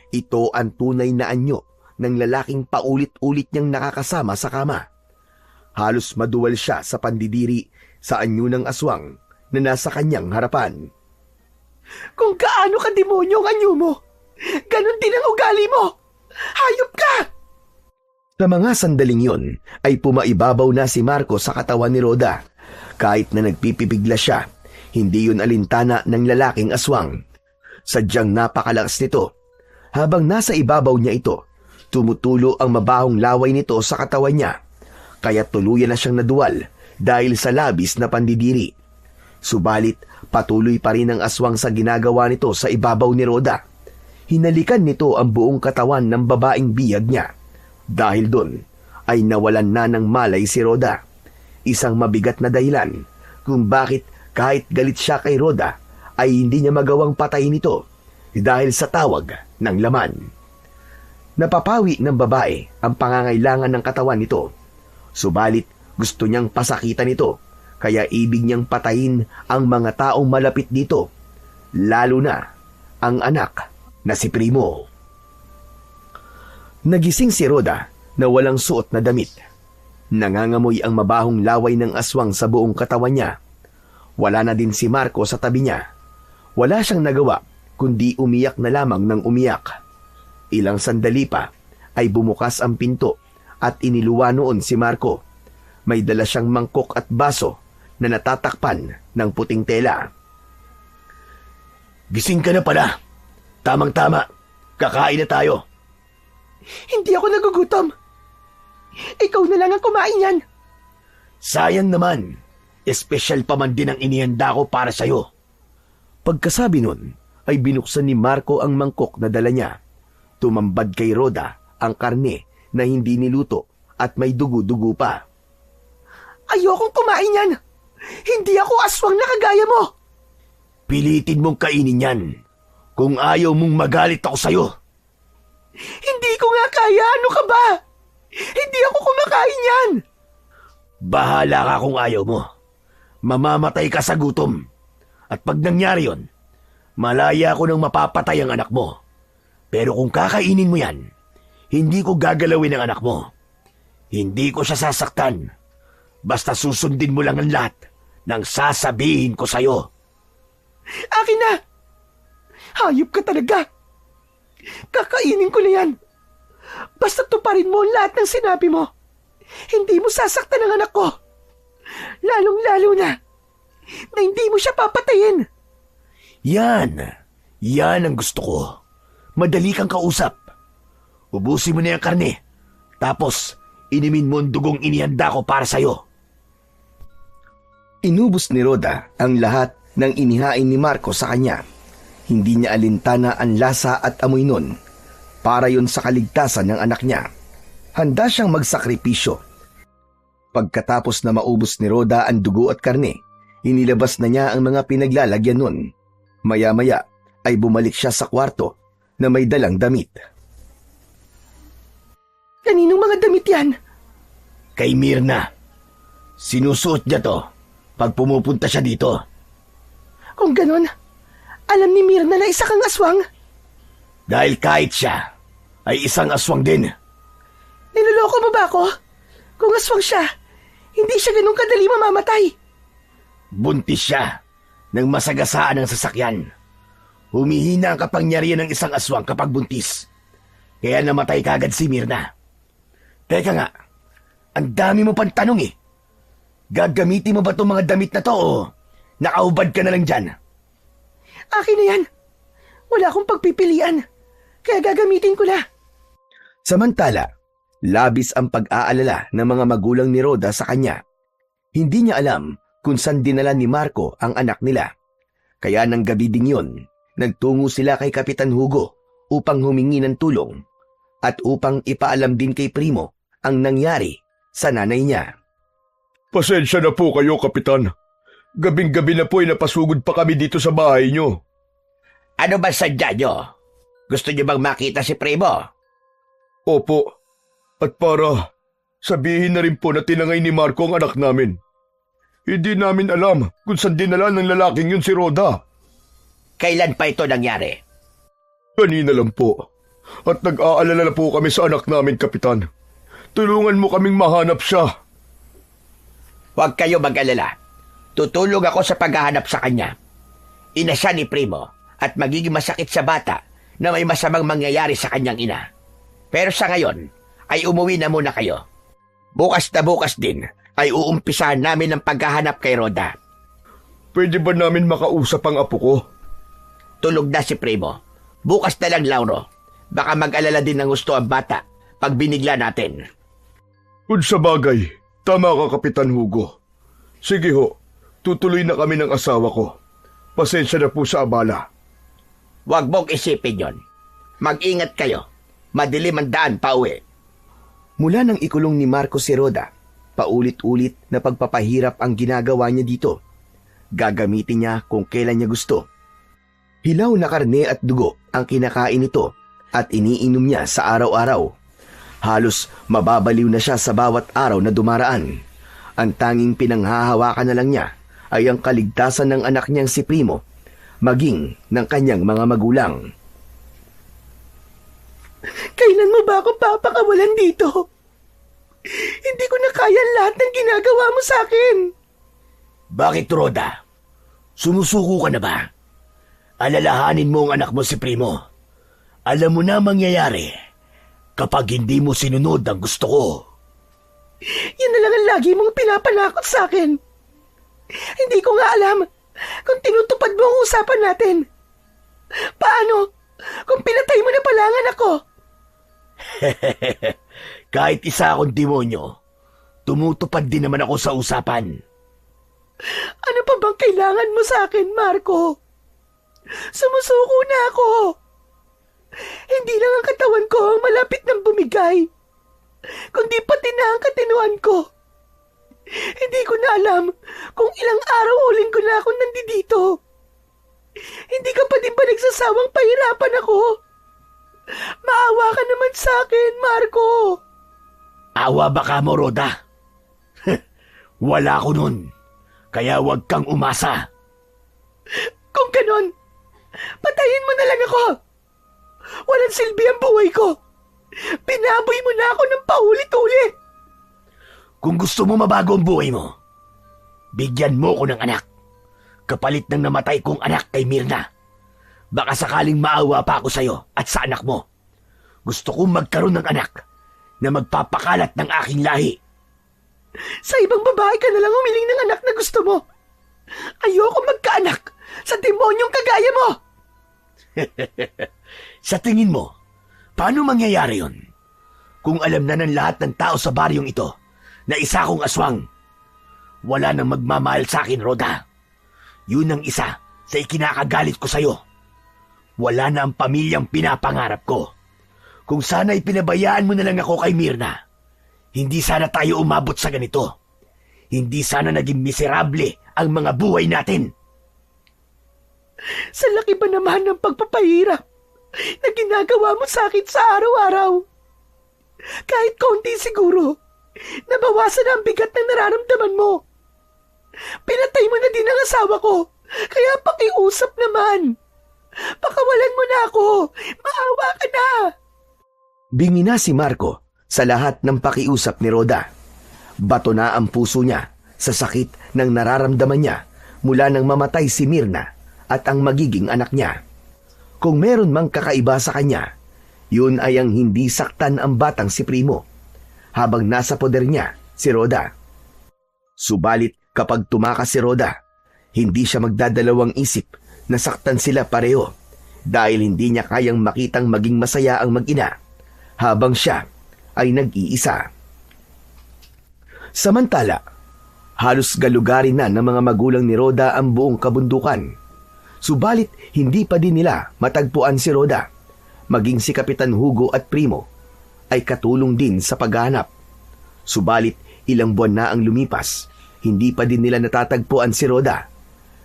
Ito ang tunay na anyo ng lalaking paulit-ulit niyang nakakasama sa kama. Halos maduwal siya sa pandidiri sa anyo ng aswang na nasa kanyang harapan. Kung gaano ka demonyo ang anyo mo, ganon din ang ugali mo. Hayop ka! Sa mga sandaling yon ay pumaibabaw na si Marco sa katawan ni Rhoda. Kahit na nagpipibigla siya, hindi yun alintana ng lalaking aswang. Sadyang napakalakas nito. Habang nasa ibabaw niya ito, tumutulo ang mabahong laway nito sa katawan niya. Kaya tuluyan na siyang naduwal dahil sa labis na pandidiri. Subalit, patuloy pa rin ang aswang sa ginagawa nito sa ibabaw ni Rhoda. Hinalikan nito ang buong katawan ng babaeng biyag niya. Dahil doon, ay nawalan na ng malay si Rhoda. Isang mabigat na dahilan kung bakit kahit galit siya kay Rhoda, ay hindi niya magawang patayin ito dahil sa tawag ng laman. Napapawi ng babae ang pangangailangan ng katawan nito. Subalit, Gusto niyang pasakitan ito, kaya ibig niyang patayin ang mga taong malapit dito, lalo na ang anak na si Primo. Nagising si Rhoda na walang suot na damit. Nangangamoy ang mabahong laway ng aswang sa buong katawan niya. Wala na din si Marco sa tabi niya. Wala siyang nagawa kundi umiyak na lamang ng umiyak. Ilang sandali pa ay bumukas ang pinto at iniluwa noon si Marco. May dala siyang mangkok at baso na natatakpan ng puting tela. Gising ka na pala. Tamang-tama. Kakain na tayo. Hindi ako nagugutom. Ikaw na lang ang kumain yan. Sayang naman. Espesyal pa man din ang inihanda ko para sa'yo. Pagkasabi nun, ay binuksan ni Marco ang mangkok na dala niya. Tumambad kay Rhoda ang karne na hindi niluto at may dugo-dugo pa. Ayokong kumain yan. Hindi ako aswang na kagaya mo. Pilitin mong kainin yan. Kung ayaw mong magalit ako sa'yo. Hindi ko nga kaya. Ano ka ba? Hindi ako kumakain yan. Bahala ka kung ayaw mo. Mamamatay ka sa gutom. At pag nangyari yon, malaya ko nang mapapatay ang anak mo. Pero kung kakainin mo yan, hindi ko gagalawin ang anak mo. Hindi ko siya sasaktan. Basta susundin mo lang ang lahat ng sasabihin ko sa'yo. Akin na. Hayop ka talaga. Kakainin ko na yan. Basta tuparin mo lahat ng sinabi mo. Hindi mo sasaktan ang anak ko. Lalong-lalo na hindi mo siya papatayin. Yan ang gusto ko. Madali kang kausap. Ubusin mo na yung karne. Tapos, inimin mo ang dugong inihanda ko para sa'yo. Inubos ni Rhoda ang lahat ng inihain ni Marco sa kanya. Hindi niya alintana ang lasa at amoy nun. Para yun sa kaligtasan ng anak niya. Handa siyang magsakripisyo. Pagkatapos na maubos ni Rhoda ang dugo at karne, inilabas na niya ang mga pinaglalagyan nun. Maya-maya ay bumalik siya sa kwarto na may dalang damit. Kaninong mga damit yan? Kay Mirna. Sinusuot niya to pag pumupunta siya dito. Kung ganon, alam ni Mirna na isa kang aswang? Dahil kahit siya ay isang aswang din. Niloloko mo ba ako? Kung aswang siya, hindi siya ganun kadali mamamatay. Buntis siya ng masagasaan ng sasakyan. Humihina ang kapangyarihan ng isang aswang kapag buntis. Kaya namatay kagad si Mirna. Teka nga, ang dami mo pang tanong eh. Gagamitin mo ba itong mga damit na to o nakaubad ka na lang dyan? Akin na yan. Wala akong pagpipilian. Kaya gagamitin ko na. Samantala, labis ang pag-aalala ng mga magulang ni Rhoda sa kanya. Hindi niya alam kung saan dinala ni Marco ang anak nila. Kaya nang gabi ding yun, nagtungo sila kay Kapitan Hugo upang humingi ng tulong at upang ipaalam din kay Primo ang nangyari sa nanay niya. Pasensya na po kayo, Kapitan. Gabing-gabi na po ay napasugod pa kami dito sa bahay nyo. Ano ba sadya nyo? Gusto nyo bang makita si Primo? Opo. At para sabihin na rin po na tinangay ni Marco ang anak namin. Hindi namin alam kung saan dinala ng lalaking yun si Rhoda. Kailan pa ito nangyari? Kanina lang po. At nag-aalala na po kami sa anak namin, Kapitan. Tulungan mo kaming mahanap siya. Huwag kayo mag-alala. Tutulong ako sa paghahanap sa kanya. Ina siya ni Primo at magiging masakit sa bata na may masamang mangyayari sa kanyang ina. Pero sa ngayon ay umuwi na muna kayo. Bukas na bukas din ay uumpisahan namin ang paghahanap kay Rhoda. Pwede ba namin makausap ang apo ko? Tulog na si Primo. Bukas na lang, Lauro. Baka mag-alala din ng gusto ang bata pag binigla natin. Kung sa bagay, tama ka, Kapitan Hugo. Sige ho, tutuloy na kami ng asawa ko. Pasensya na po sa abala. Huwag mong isipin yon. Mag-ingat kayo. Madilim ang daan pa uwi. Mula nang ikulong ni Marco si Rhoda, paulit-ulit na pagpapahirap ang ginagawa niya dito. Gagamitin niya kung kailan niya gusto. Hilaw na karne at dugo ang kinakain nito at iniinom niya sa araw-araw. Halos mababaliw na siya sa bawat araw na dumaraan. Ang tanging pinanghahawakan na lang niya ay ang kaligtasan ng anak niyang si Primo, maging ng kanyang mga magulang. Kailan mo ba ako papakawalan dito? Hindi ko na kaya lahat ng ginagawa mo sa akin. Bakit, Roda? Sumusuko ka na ba? Alalahanin mo ang anak mo si Primo. Alam mo na mangyayari kapag hindi mo sinunod ang gusto ko. Yan na lang ang lagi mong pinapanakot sa akin. Hindi ko nga alam kung tinutupad mo ang usapan natin. Paano kung pinatay mo na pala ang anak ko? Kahit isa akong demonyo, tumutupad din naman ako sa usapan. Ano pa bang kailangan mo sa akin, Marco? Sumusuko na ako. Hindi lang ang katawan ko ang malapit ng bumigay, kundi pati na ang katinuan ko. Hindi ko na alam kung ilang araw o linggo na akong nandito. Hindi ka pa din ba nagsasawang pahirapan ako? Maawa ka naman sa akin, Marco. Awa ba ka mo, Roda? Wala ko nun, kaya huwag kang umasa. Kung ganon, patayin mo na lang ako. Walang silbi ang buhay ko. Pinaboy mo na ako ng paulit-ulit. Kung gusto mo mabago ang buhay mo, bigyan mo ko ng anak. Kapalit ng namatay kong anak kay Mirna. Baka sakaling maawa pa ako sa'yo at sa anak mo. Gusto kong magkaroon ng anak na magpapakalat ng aking lahi. Sa ibang babae ka na lang humiling ng anak na gusto mo. Ayoko magkaanak sa demonyong kagaya mo. Sa tingin mo, paano mangyayari yon? Kung alam na ng lahat ng tao sa baryong ito na isa akong aswang, wala nang magmamahal sa akin, Roda. Yun ang isa sa ikinakagalit ko sa'yo. Wala na ang pamilyang pinapangarap ko. Kung sana'y pinabayaan mo na lang ako kay Mirna, hindi sana tayo umabot sa ganito. Hindi sana naging miserable ang mga buhay natin. Sa laki ba naman ng pagpapahirap na ginagawa mo sa akin sa araw-araw? Kahit konti siguro, nabawasan ang bigat ng nararamdaman mo. Pinatay mo na din ang asawa ko, kaya pakiusap naman. Pakawalan mo na ako, maawa ka na. Bingi na si Marco sa lahat ng pakiusap ni Roda. Bato na ang puso niya sa sakit ng nararamdaman niya mula nang mamatay si Mirna at ang magiging anak niya. Kung meron mang kakaiba sa kanya, yun ay ang hindi saktan ang batang si Primo habang nasa poder niya si Roda. Subalit kapag tumakas si Roda, hindi siya magdadalawang isip na saktan sila pareho dahil hindi niya kayang makitang maging masaya ang mag-ina habang siya ay nag-iisa. Samantala, halos galugarin na ng mga magulang ni Roda ang buong kabundukan. Subalit hindi pa din nila matagpuan si Roda. Maging si Kapitan Hugo at Primo ay katulong din sa paghahanap. Subalit ilang buwan na ang lumipas, hindi pa din nila natatagpuan si Roda.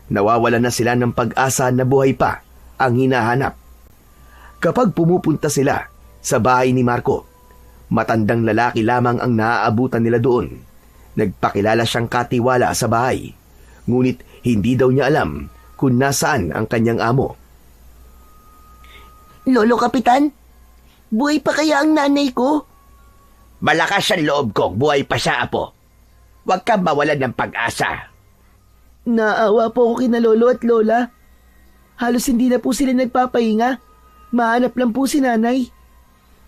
Nawawalan na sila ng pag-asa na buhay pa ang hinahanap. Kapag pumupunta sila sa bahay ni Marco, matandang lalaki lamang ang naaabutan nila doon. Nagpakilala siyang katiwala sa bahay, ngunit hindi daw niya alam kung nasaan ang kanyang amo. Lolo Kapitan, buhay pa kaya ang nanay ko? Malakas ang loob ko, buhay pa siya, apo. Huwag kang mawalan ng pag-asa. Naawa po ako kina lolo at lola. Halos hindi na po sila nagpapahinga. Mahanap lang po si nanay.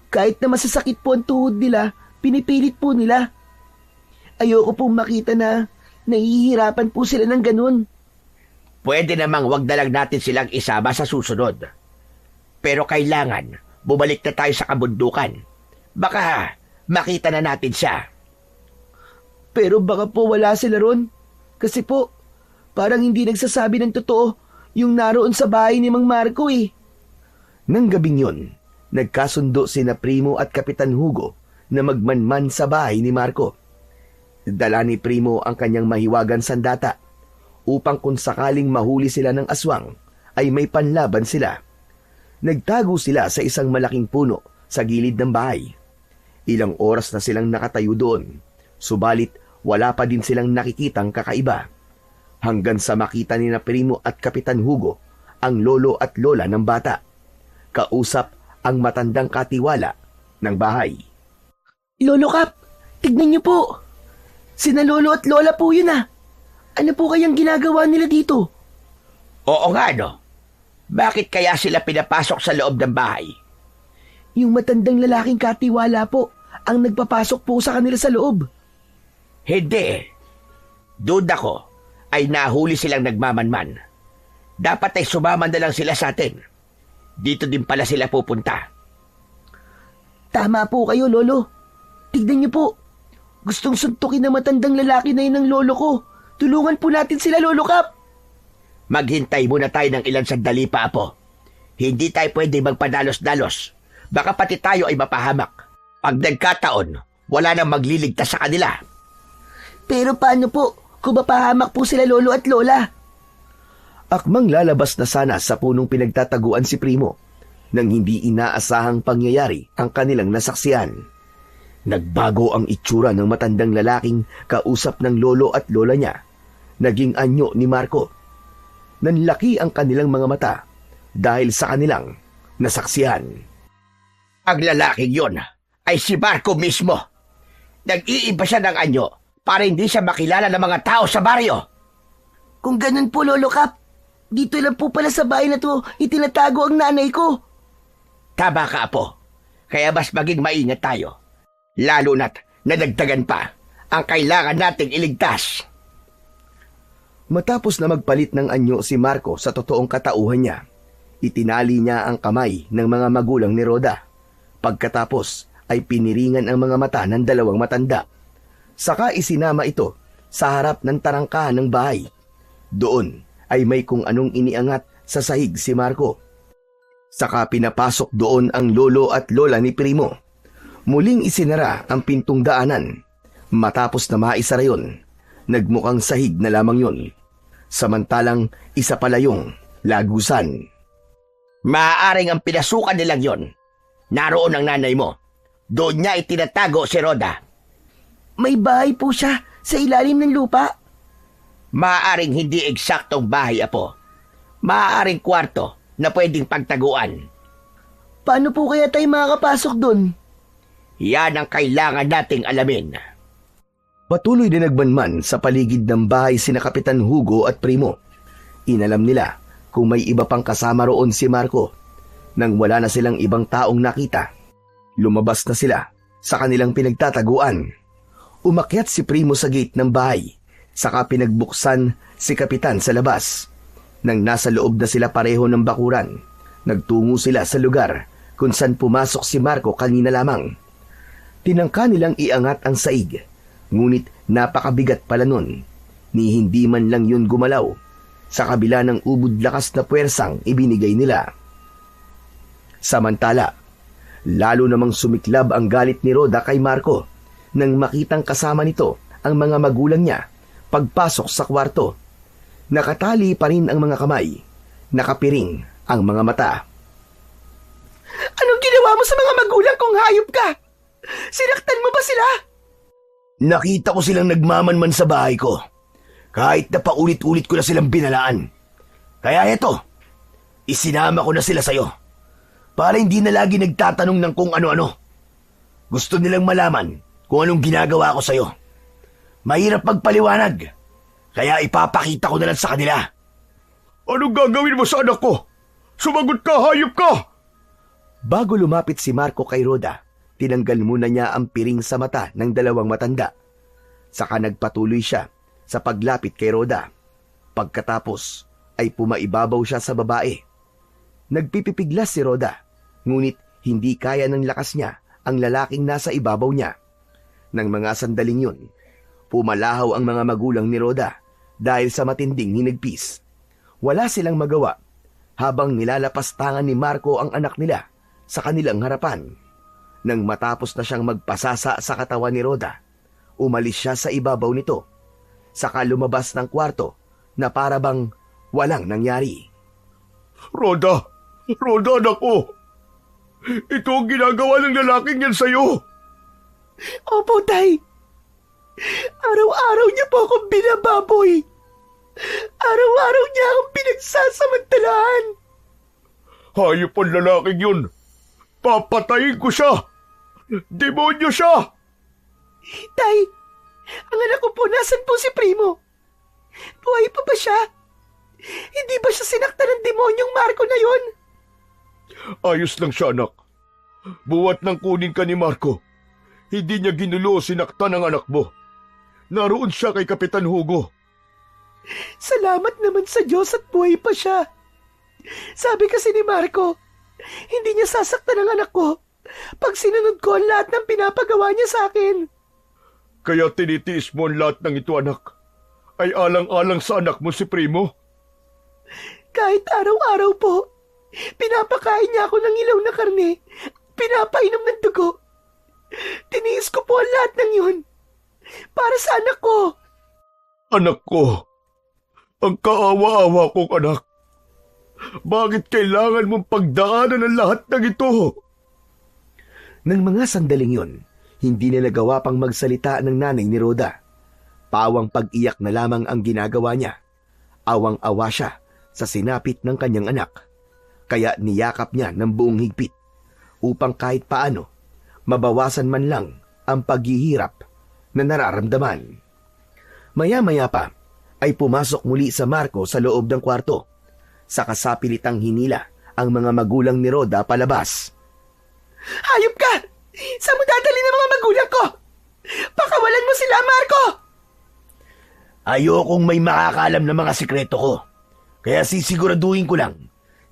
Kahit na masasakit po ang tuhod nila, pinipilit po nila. Ayoko pong makita na nahihirapan po sila ng ganun. Pwede namang wag na lang natin silang isama sa susunod. Pero kailangan bumalik na tayo sa kabundukan. Baka makita na natin siya. Pero baka po wala sila ron. Kasi po, parang hindi nagsasabi ng totoo yung naroon sa bahay ni Mang Marco eh. Nang gabing yun, nagkasundo sina Primo at Kapitan Hugo na magmanman sa bahay ni Marco. Dala ni Primo ang kanyang mahiwagang sandata upang kung sakaling mahuli sila ng aswang ay may panlaban sila. Nagtago sila sa isang malaking puno sa gilid ng bahay. Ilang oras na silang nakatayo doon, subalit wala pa din silang nakikitang kakaiba. Hanggang sa makita ni na Primo at Kapitan Hugo ang lolo at lola ng bata. Kausap ang matandang katiwala ng bahay. Lolo Kap, tignan niyo po. Sina lolo at lola po yun ah. Ano po kayang ginagawa nila dito? Oo nga, no? Bakit kaya sila pinapasok sa loob ng bahay? Yung matandang lalaking katiwala po ang nagpapasok po sa kanila sa loob. Hindi. Duda ko ay nahuli silang nagmamanman. Dapat ay sumama na lang sila sa atin. Dito din pala sila pupunta. Tama po kayo, lolo. Tignan niyo po. Gustong suntukin ng matandang lalaki na yun ng lolo ko. Tulungan po natin sila, Lolo Kap. Maghintay muna tayo ng ilang sandali pa, Apo. Hindi tayo pwede magpadalos-dalos. Baka pati tayo ay mapahamak. Pag nagkataon, wala nang magliligtas sa kanila. Pero paano po kung mapahamak po sila lolo at lola? Akmang lalabas na sana sa punong pinagtataguan si Primo nang hindi inaasahang pangyayari ang kanilang nasaksihan. Nagbago ang itsura ng matandang lalaking kausap ng lolo at lola niya. Naging anyo ni Marco. Nanlaki ang kanilang mga mata dahil sa kanilang nasaksihan. Ang lalaking yon ay si Marco mismo. Nag-iiba siya ng anyo para hindi siya makilala ng mga tao sa baryo. Kung ganun po, Lolo Kap, dito lang po pala sa bahay na to itinatago ang nanay ko. Tama ka, Apo. Kaya mas maging maingat tayo. Lalo na't nadagdagan pa ang kailangan nating iligtas. Matapos na magpalit ng anyo si Marco sa totoong katauhan niya, itinali niya ang kamay ng mga magulang ni Rhoda. Pagkatapos ay piniringan ang mga mata ng dalawang matanda. Saka isinama ito sa harap ng tarangkahan ng bahay. Doon ay may kung anong iniangat sa sahig si Marco. Saka pinapasok doon ang lolo at lola ni Primo. Muling isinara ang pintong daanan. Matapos na maisara yun, nagmukhang sahig na lamang yun. Samantalang isa pala yung lagusan. Maaaring ang pinasukan nilang yon. Naroon ang nanay mo. Doon niya itinatago si Rhoda. May bahay po siya sa ilalim ng lupa. Maaaring hindi eksaktong bahay, Apo. Maaaring kwarto na pwedeng pagtaguan. Paano po kaya tayo makakapasok doon? Yan ang kailangan nating alamin. Patuloy din nagmanman sa paligid ng bahay sina Kapitan Hugo at Primo. Inalam nila kung may iba pang kasama roon si Marco. Nang wala na silang ibang taong nakita, lumabas na sila sa kanilang pinagtataguan. Umakyat si Primo sa gate ng bahay, saka pinagbuksan si Kapitan sa labas. Nang nasa loob na sila pareho ng bakuran, nagtungo sila sa lugar kung saan pumasok si Marco kanina lamang. Tinangka nilang iangat ang saig, ngunit napakabigat pala nun, ni hindi man lang yun gumalaw, sa kabila ng ubod lakas na puwersang ibinigay nila. Samantala, lalo namang sumiklab ang galit ni Rhoda kay Marco nang makitang kasama nito ang mga magulang niya pagpasok sa kwarto. Nakatali pa rin ang mga kamay, nakapiring ang mga mata. Anong ginawa mo sa mga magulang kong hayop ka? Sinaktan mo ba sila? Nakita ko silang nagmamanman sa bahay ko. Kahit na paulit-ulit ko na silang binalaan. Kaya eto, isinama ko na sila sa'yo. Para hindi na lagi nagtatanong ng kung ano-ano. Gusto nilang malaman kung anong ginagawa ko sa'yo. Mahirap magpaliwanag. Kaya ipapakita ko na lang sa kanila. Anong gagawin mo sa anak ko? Sumagot ka, hayop ka! Bago lumapit si Marco kay Rhoda, tinanggal muna niya ang piring sa mata ng dalawang matanda. Saka nagpatuloy siya sa paglapit kay Rhoda. Pagkatapos ay pumaibabaw siya sa babae. Nagpipipiglas si Rhoda, ngunit hindi kaya ng lakas niya ang lalaking nasa ibabaw niya. Nang mga sandaling yun, pumalahaw ang mga magulang ni Rhoda dahil sa matinding hinagpis. Wala silang magawa habang nilalapastangan ni Marco ang anak nila sa kanilang harapan. Nang matapos na siyang magpasasa sa katawan ni Rhoda, umalis siya sa ibabaw nito. Saka lumabas ng kwarto na para bang walang nangyari. Rhoda! Rhoda, anak ko! Ito ang ginagawa ng lalaking yan sa'yo! Opo, Tay. Araw-araw niya po akong binababoy. Araw-araw niya akong pinagsasamantalahan. Hayop ang lalaking yun. Papatayin ko siya. Demonyo siya. Tay, ang anak ko po, nasan po si Primo? Buhay pa ba siya? Hindi ba siya sinaktan ng demonyong Marco na yun? Ayos lang siya, anak. Buwat nang kunin ka ni Marco, hindi niya ginulo o sinaktan ang anak mo. Naroon siya kay Kapitan Hugo. Salamat naman sa Diyos at buhay pa siya. Sabi kasi ni Marco, hindi niya sasaktan ang anak ko pag sinunod ko ang lahat ng pinapagawa niya sa akin. Kaya tinitiis mo ang lahat ng ito, anak. Ay alang-alang sa anak mo si Primo. Kahit araw-araw po, pinapakain niya ako ng ilaw na karne, pinapainom ng dugo. Tiniis ko po ang lahat ng yun para sa anak ko. Anak ko, ang kaawa-awa kong anak. Bakit kailangan mong pagdaanan ang lahat ng ito? Nang mga sandaling yon, hindi na nagawa pang magsalita ng nanay ni Rhoda. Pawang pag-iyak na lamang ang ginagawa niya. Awang-awa siya sa sinapit ng kanyang anak. Kaya niyakap niya ng buong higpit upang kahit paano mabawasan man lang ang paghihirap na nararamdaman. Maya-maya pa ay pumasok muli sa Marco sa loob ng kwarto. Sa kasapilitang hinila ang mga magulang ni Rhoda palabas. Hayop ka! Saan mo dadali ng mga magulang ko? Pakawalan mo sila, Marco! Ayokong may makakaalam ng mga sikreto ko. Kaya sisiguraduhin ko lang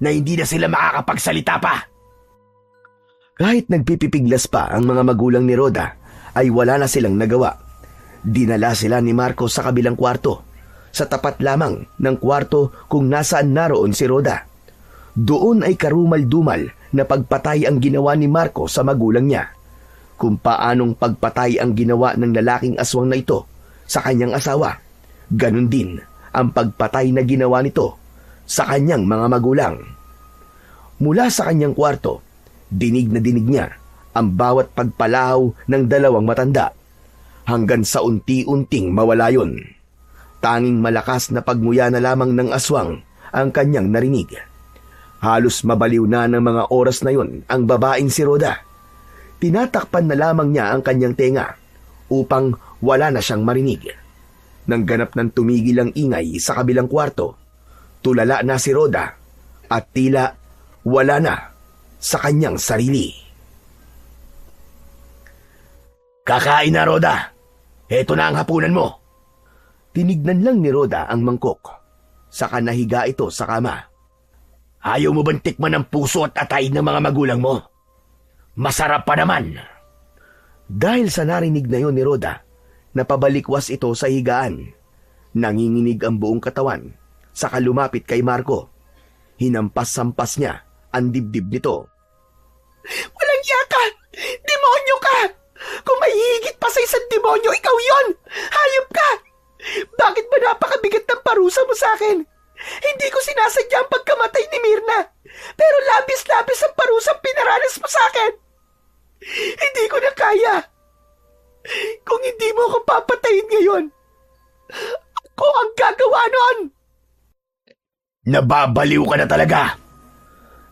na hindi na sila makakapagsalita pa. Kahit nagpipipiglas pa ang mga magulang ni Rhoda, ay wala na silang nagawa. Dinala sila ni Marco sa kabilang kwarto, sa tapat lamang ng kwarto kung nasaan naroon si Rhoda. Doon ay karumal-dumal na pagpatay ang ginawa ni Marco sa magulang niya. Kung paanong pagpatay ang ginawa ng lalaking aswang na ito sa kanyang asawa, ganun din ang pagpatay na ginawa nito sa kanyang mga magulang. Mula sa kanyang kwarto, dinig na dinig niya ang bawat pagpalahaw ng dalawang matanda hanggang sa unti-unting mawala yun. Tanging malakas na pagmuya na lamang ng aswang ang kanyang narinig. Halos mabaliw na ng mga oras na yun ang babaeng si Rhoda. Tinatakpan na lamang niya ang kanyang tenga upang wala na siyang marinig. Nang ganap ng tumigil ang ingay sa kabilang kwarto, tulala na si Rhoda at tila wala na sa kanyang sarili. Kakain na, Rhoda. Heto na ang hapunan mo. Tinignan lang ni Rhoda ang mangkok. Saka nahiga ito sa kama. Ayaw mo bang tikman ang puso at atay ng mga magulang mo? Masarap pa naman. Dahil sa narinig na yon ni Rhoda, napabalikwas ito sa higaan. Nanginginig ang buong katawan, saka lumapit kay Marco. Hinampas-sampas niya ang dibdib nito. Walang iya ka! Demonyo ka! Kung may higit pa sa isang demonyo, ikaw yon! Hayop ka! Bakit ba napakabigat ng parusa mo sa akin? Hindi ko sinasadya ang pagkamatay ni Mirna, pero labis-labis ang parusang pinaranas mo sa akin. Hindi ko na kaya. Kung hindi mo ako papatayin ngayon, ako ang gagawa nun. Nababaliw ka na talaga.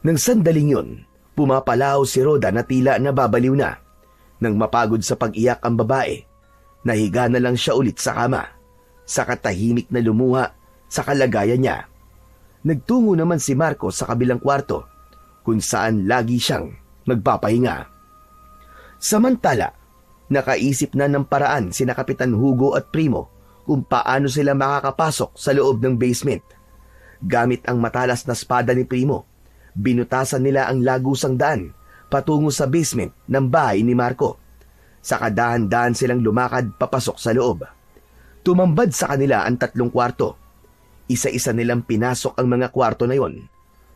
Nang sandaling yun, pumapalaw si Rhoda na tila nababaliw na. Nang mapagod sa pag-iyak ang babae, nahiga na lang siya ulit sa kama. Sa katahimik na lumuha sa kalagayan niya. Nagtungo naman si Marco sa kabilang kwarto kung saan lagi siyang nagpapahinga. Samantala, nakaisip na ng paraan sina Kapitan Hugo at Primo kung paano sila makakapasok sa loob ng basement. Gamit ang matalas na espada ni Primo, binutasan nila ang lagusang daan patungo sa basement ng bahay ni Marco. Saka dahan-dahan silang lumakad papasok sa loob. Tumambad sa kanila ang 3 kwarto. Isa-isa nilang pinasok ang mga kwarto na yon.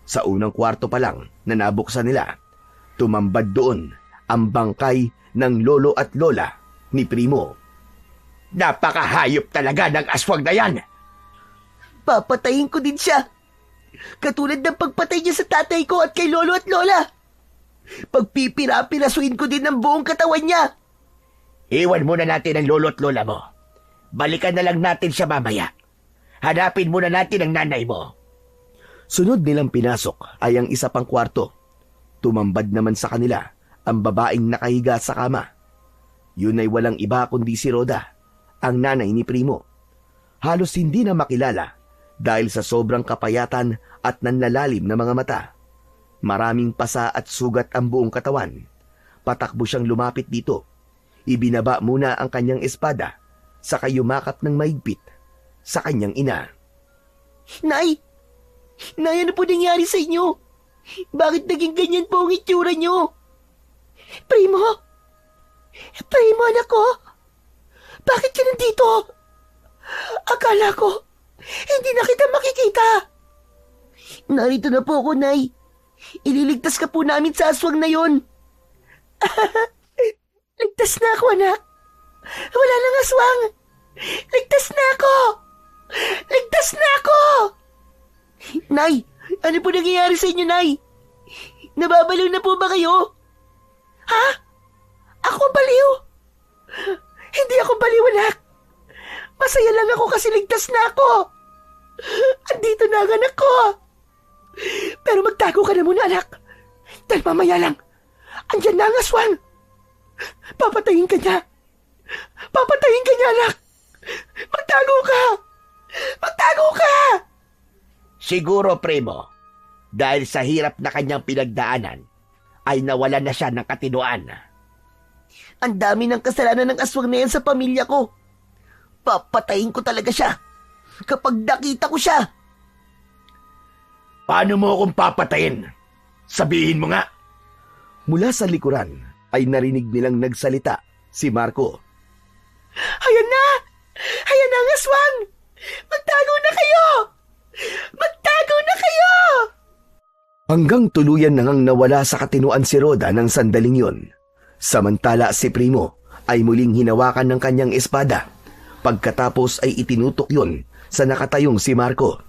Sa unang kwarto pa lang na nabuksan nila, tumambad doon ang bangkay ng lolo at lola ni Primo. Napakahayop talaga ng aswang na yan. Papatayin ko din siya. Katulad ng pagpatay niya sa tatay ko at kay lolo at lola. Pagpipira-pirasuin ko din ang buong katawan niya. Iwan muna natin ang lolo at lola mo. Balikan na lang natin siya mamaya. Hanapin muna natin ang nanay mo. Sunod nilang pinasok ay ang isa pang kwarto. Tumambad naman sa kanila ang babaeng nakahiga sa kama. Yun ay walang iba kundi si Rhoda, ang nanay ni Primo. Halos hindi na makilala dahil sa sobrang kapayatan at nanlalalim na mga mata. Maraming pasa at sugat ang buong katawan. Patakbo siyang lumapit dito. Ibinaba muna ang kanyang espada, saka yumakap ng mahigpit sa kanyang ina. Nay! Nay, ano po nangyari sa inyo? Bakit naging ganyan po ang itsura nyo? Primo! Primo, anak ko! Bakit ka nandito? Akala ko, hindi na kita makikita. Narito na po ako, Nay. Ililigtas ka po namin sa aswang na yon. Ligtas na ako, anak. Wala nang aswang. Ligtas na ako. Ligtas na ako. Nay, ano po nangyayari sa inyo, Nay? Nababaliw na po ba kayo? Ha? Ako baliw? Hindi ako baliw, anak. Masaya lang ako kasi ligtas na ako. Andito na ang anak ko. Pero magtago ka na muna, anak. Dahil mamaya lang, andyan na ang aswang. Papatayin ka niya. Papatayin ka niya, anak. Magtago ka. Magtago ka. Siguro, Primo, dahil sa hirap na kanyang pinagdaanan, ay nawalan na siya ng katinuan. Ang dami ng kasalanan ng aswang na yan sa pamilya ko. Papatayin ko talaga siya kapag nakita ko siya. Paano mo akong papatayin? Sabihin mo nga. Mula sa likuran ay narinig nilang nagsalita si Marco. Ayan na! Ayan na ang aswang! Magtago na kayo! Magtago na kayo! Hanggang tuluyan nang nawala sa katinuan si Rhoda ng sandaling yun. Samantala si Primo ay muling hinawakan ng kanyang espada. Pagkatapos ay itinutok yun sa nakatayong si Marco.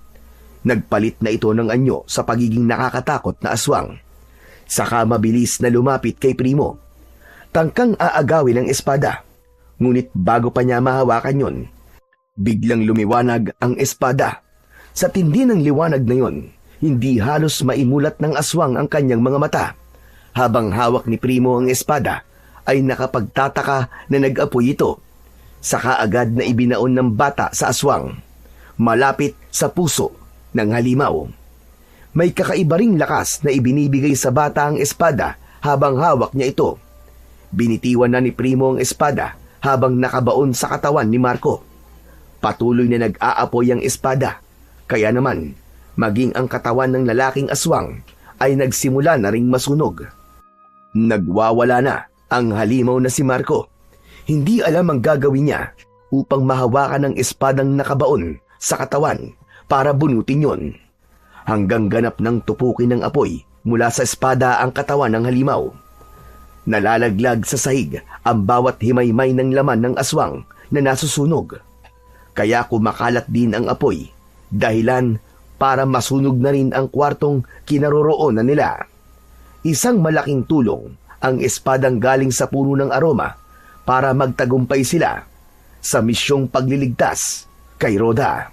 Nagpalit na ito ng anyo sa pagiging nakakatakot na aswang. Saka mabilis na lumapit kay Primo. Tangkang aagawin ang espada. Ngunit bago pa niya mahawakan yun, biglang lumiwanag ang espada. Sa tindi ng liwanag na yun, hindi halos maimulat ng aswang ang kanyang mga mata. Habang hawak ni Primo ang espada, ay nakapagtataka na nag-apoy ito. Saka agad na ibinaon ng bata sa aswang, malapit sa puso ng halimaw. May kakaiba ring lakas na ibinibigay sa bata ang espada habang hawak niya ito. Binitiwan na ni Primo ang espada habang nakabaon sa katawan ni Marco. Patuloy na nag-aapoy ang espada, kaya naman maging ang katawan ng lalaking aswang ay nagsimula na ring masunog. Nagwawala na ang halimaw na si Marco. Hindi alam ang gagawin niya upang mahawakan ang espadang nakabaon sa katawan para bunutin yon. Hanggang ganap ng tupukin ng apoy mula sa espada ang katawan ng halimaw. Nalalaglag sa sahig ang bawat himaymay ng laman ng aswang na nasusunog. Kaya kumakalat din ang apoy, dahilan para masunog na rin ang kwartong kinaroroonan nila. Isang malaking tulong ang espadang galing sa puno ng aroma para magtagumpay sila sa misyong pagliligtas kay Rhoda.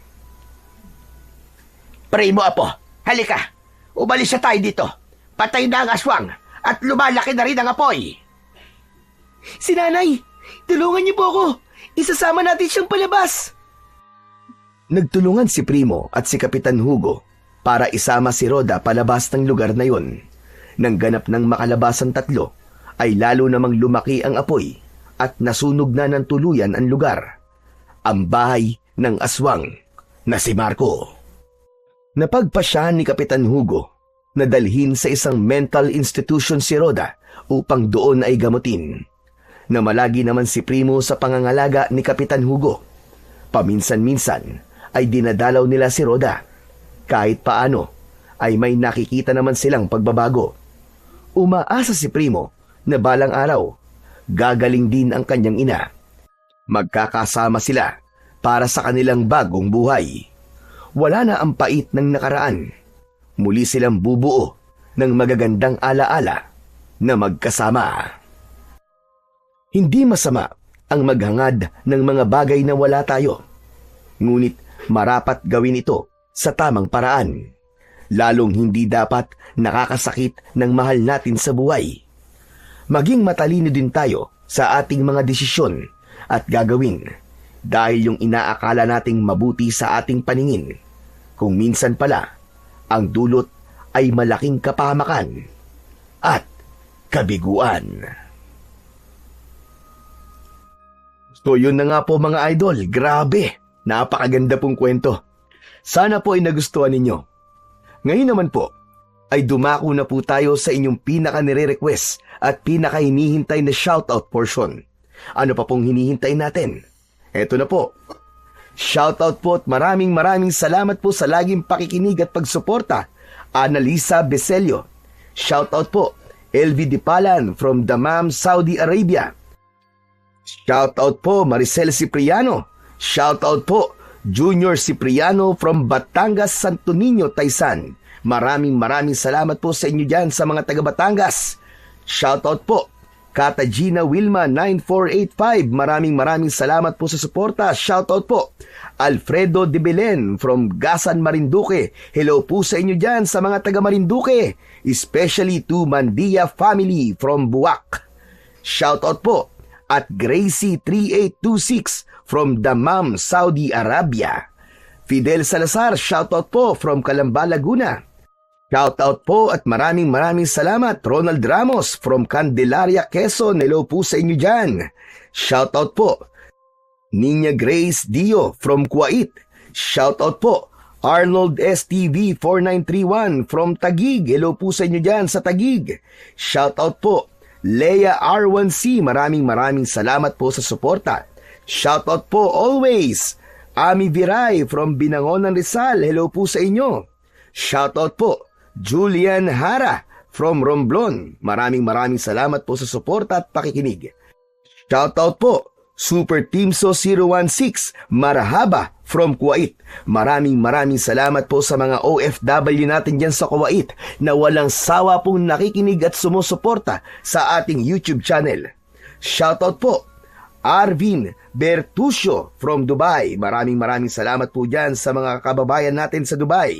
Primo, apo, halika. Umalis na tayo dito. Patay na ang aswang at lumalaki na rin ang apoy. Si Nanay, tulungan niyo po ako. Isasama natin siyang palabas. Nagtulungan si Primo at si Kapitan Hugo para isama si Rhoda palabas ng lugar na yon. Nang ganap ng makalabas ang tatlo, ay lalo namang lumaki ang apoy at nasunog na ng tuluyan ang lugar. Ang bahay ng aswang na si Marco. Napagpasyahan ni Kapitan Hugo na dalhin sa isang mental institution si Rhoda upang doon ay gamutin. Namalagi naman si Primo sa pangangalaga ni Kapitan Hugo. Paminsan-minsan ay dinadalaw nila si Rhoda. Kahit paano ay may nakikita naman silang pagbabago. Umaasa si Primo na balang araw gagaling din ang kanyang ina. Magkakasama sila para sa kanilang bagong buhay. Wala na ang pait ng nakaraan. Muli silang bubuo ng magagandang alaala na magkasama. Hindi masama ang maghangad ng mga bagay na wala tayo. Ngunit marapat gawin ito sa tamang paraan. Lalong hindi dapat nakakasakit ng mahal natin sa buhay. Maging matalino din tayo sa ating mga desisyon at gagawin dahil yung inaakala nating mabuti sa ating paningin, kung minsan pala, ang dulot ay malaking kapahamakan at kabiguan. So yun na nga po mga idol, grabe, napakaganda pong kwento. Sana po ay nagustuhan ninyo. Ngayon naman po, ay dumako na po tayo sa inyong pinaka-nire-request at pinaka-hinihintay na shoutout portion. Ano pa pong hinihintay natin? Eto na po. Shoutout po at maraming salamat po sa laging pakikinig at pagsuporta. Annalisa Becelio. Shoutout po. LV Dipalan from Dammam, Saudi Arabia. Shoutout po Maricel Cipriano. Shoutout po Junior Cipriano from Batangas, Santo Niño, Taysan. Maraming salamat po sa inyo dyan sa mga taga Batangas. Shoutout po Kata Gina Wilma 9485. Maraming salamat po sa suporta. Shoutout po Alfredo de Belen from Gasan, Marinduque. Hello po sa inyo dyan sa mga taga Marinduque, especially to Mandia family from Buwak. Shoutout po at Gracie 3826 from Dammam, Saudi Arabia. Fidel Salazar, shoutout po from Calamba, Laguna. Shoutout po at maraming salamat Ronald Ramos from Candelaria, Quezon. Hello po sa inyo dyan. Shoutout po Nina Grace Dio from Kuwait. Shoutout po Arnold STV 4931 from Taguig. Hello po sa inyo dyan sa Taguig. Shoutout po Leia R1C. Maraming salamat po sa suporta. Shoutout po always Ami Viray from Binangonan, Rizal. Hello po sa inyo. Shoutout po Julian Hara from Romblon. Maraming salamat po sa suporta at pakikinig. Shoutout po Super Teamso 016 Marhaba from Kuwait. Maraming salamat po sa mga OFW natin dyan sa Kuwait na walang sawa pong nakikinig at sumusuporta sa ating YouTube channel. Shoutout po Arvin Bertuccio from Dubai. Maraming salamat po dyan sa mga kababayan natin sa Dubai.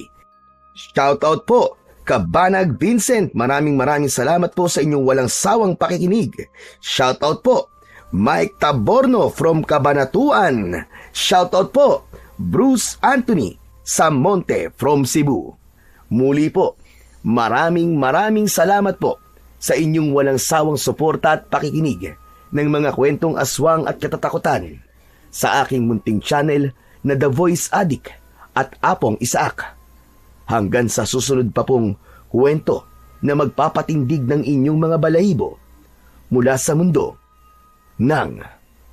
Shoutout po Kabanag Vincent. Maraming salamat po sa inyong walang sawang pakikinig. Shoutout po Mike Taborno from Cabanatuan. Shoutout po Bruce Anthony Samonte from Cebu. Muli po, maraming salamat po sa inyong walang sawang suporta at pakikinig ng mga kwentong aswang at katatakutan sa aking munting channel na The Voice Addict at Apong Isaac. Hanggang sa susunod pa pong kwento na magpapatindig ng inyong mga balahibo mula sa mundo ng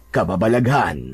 kababalaghan.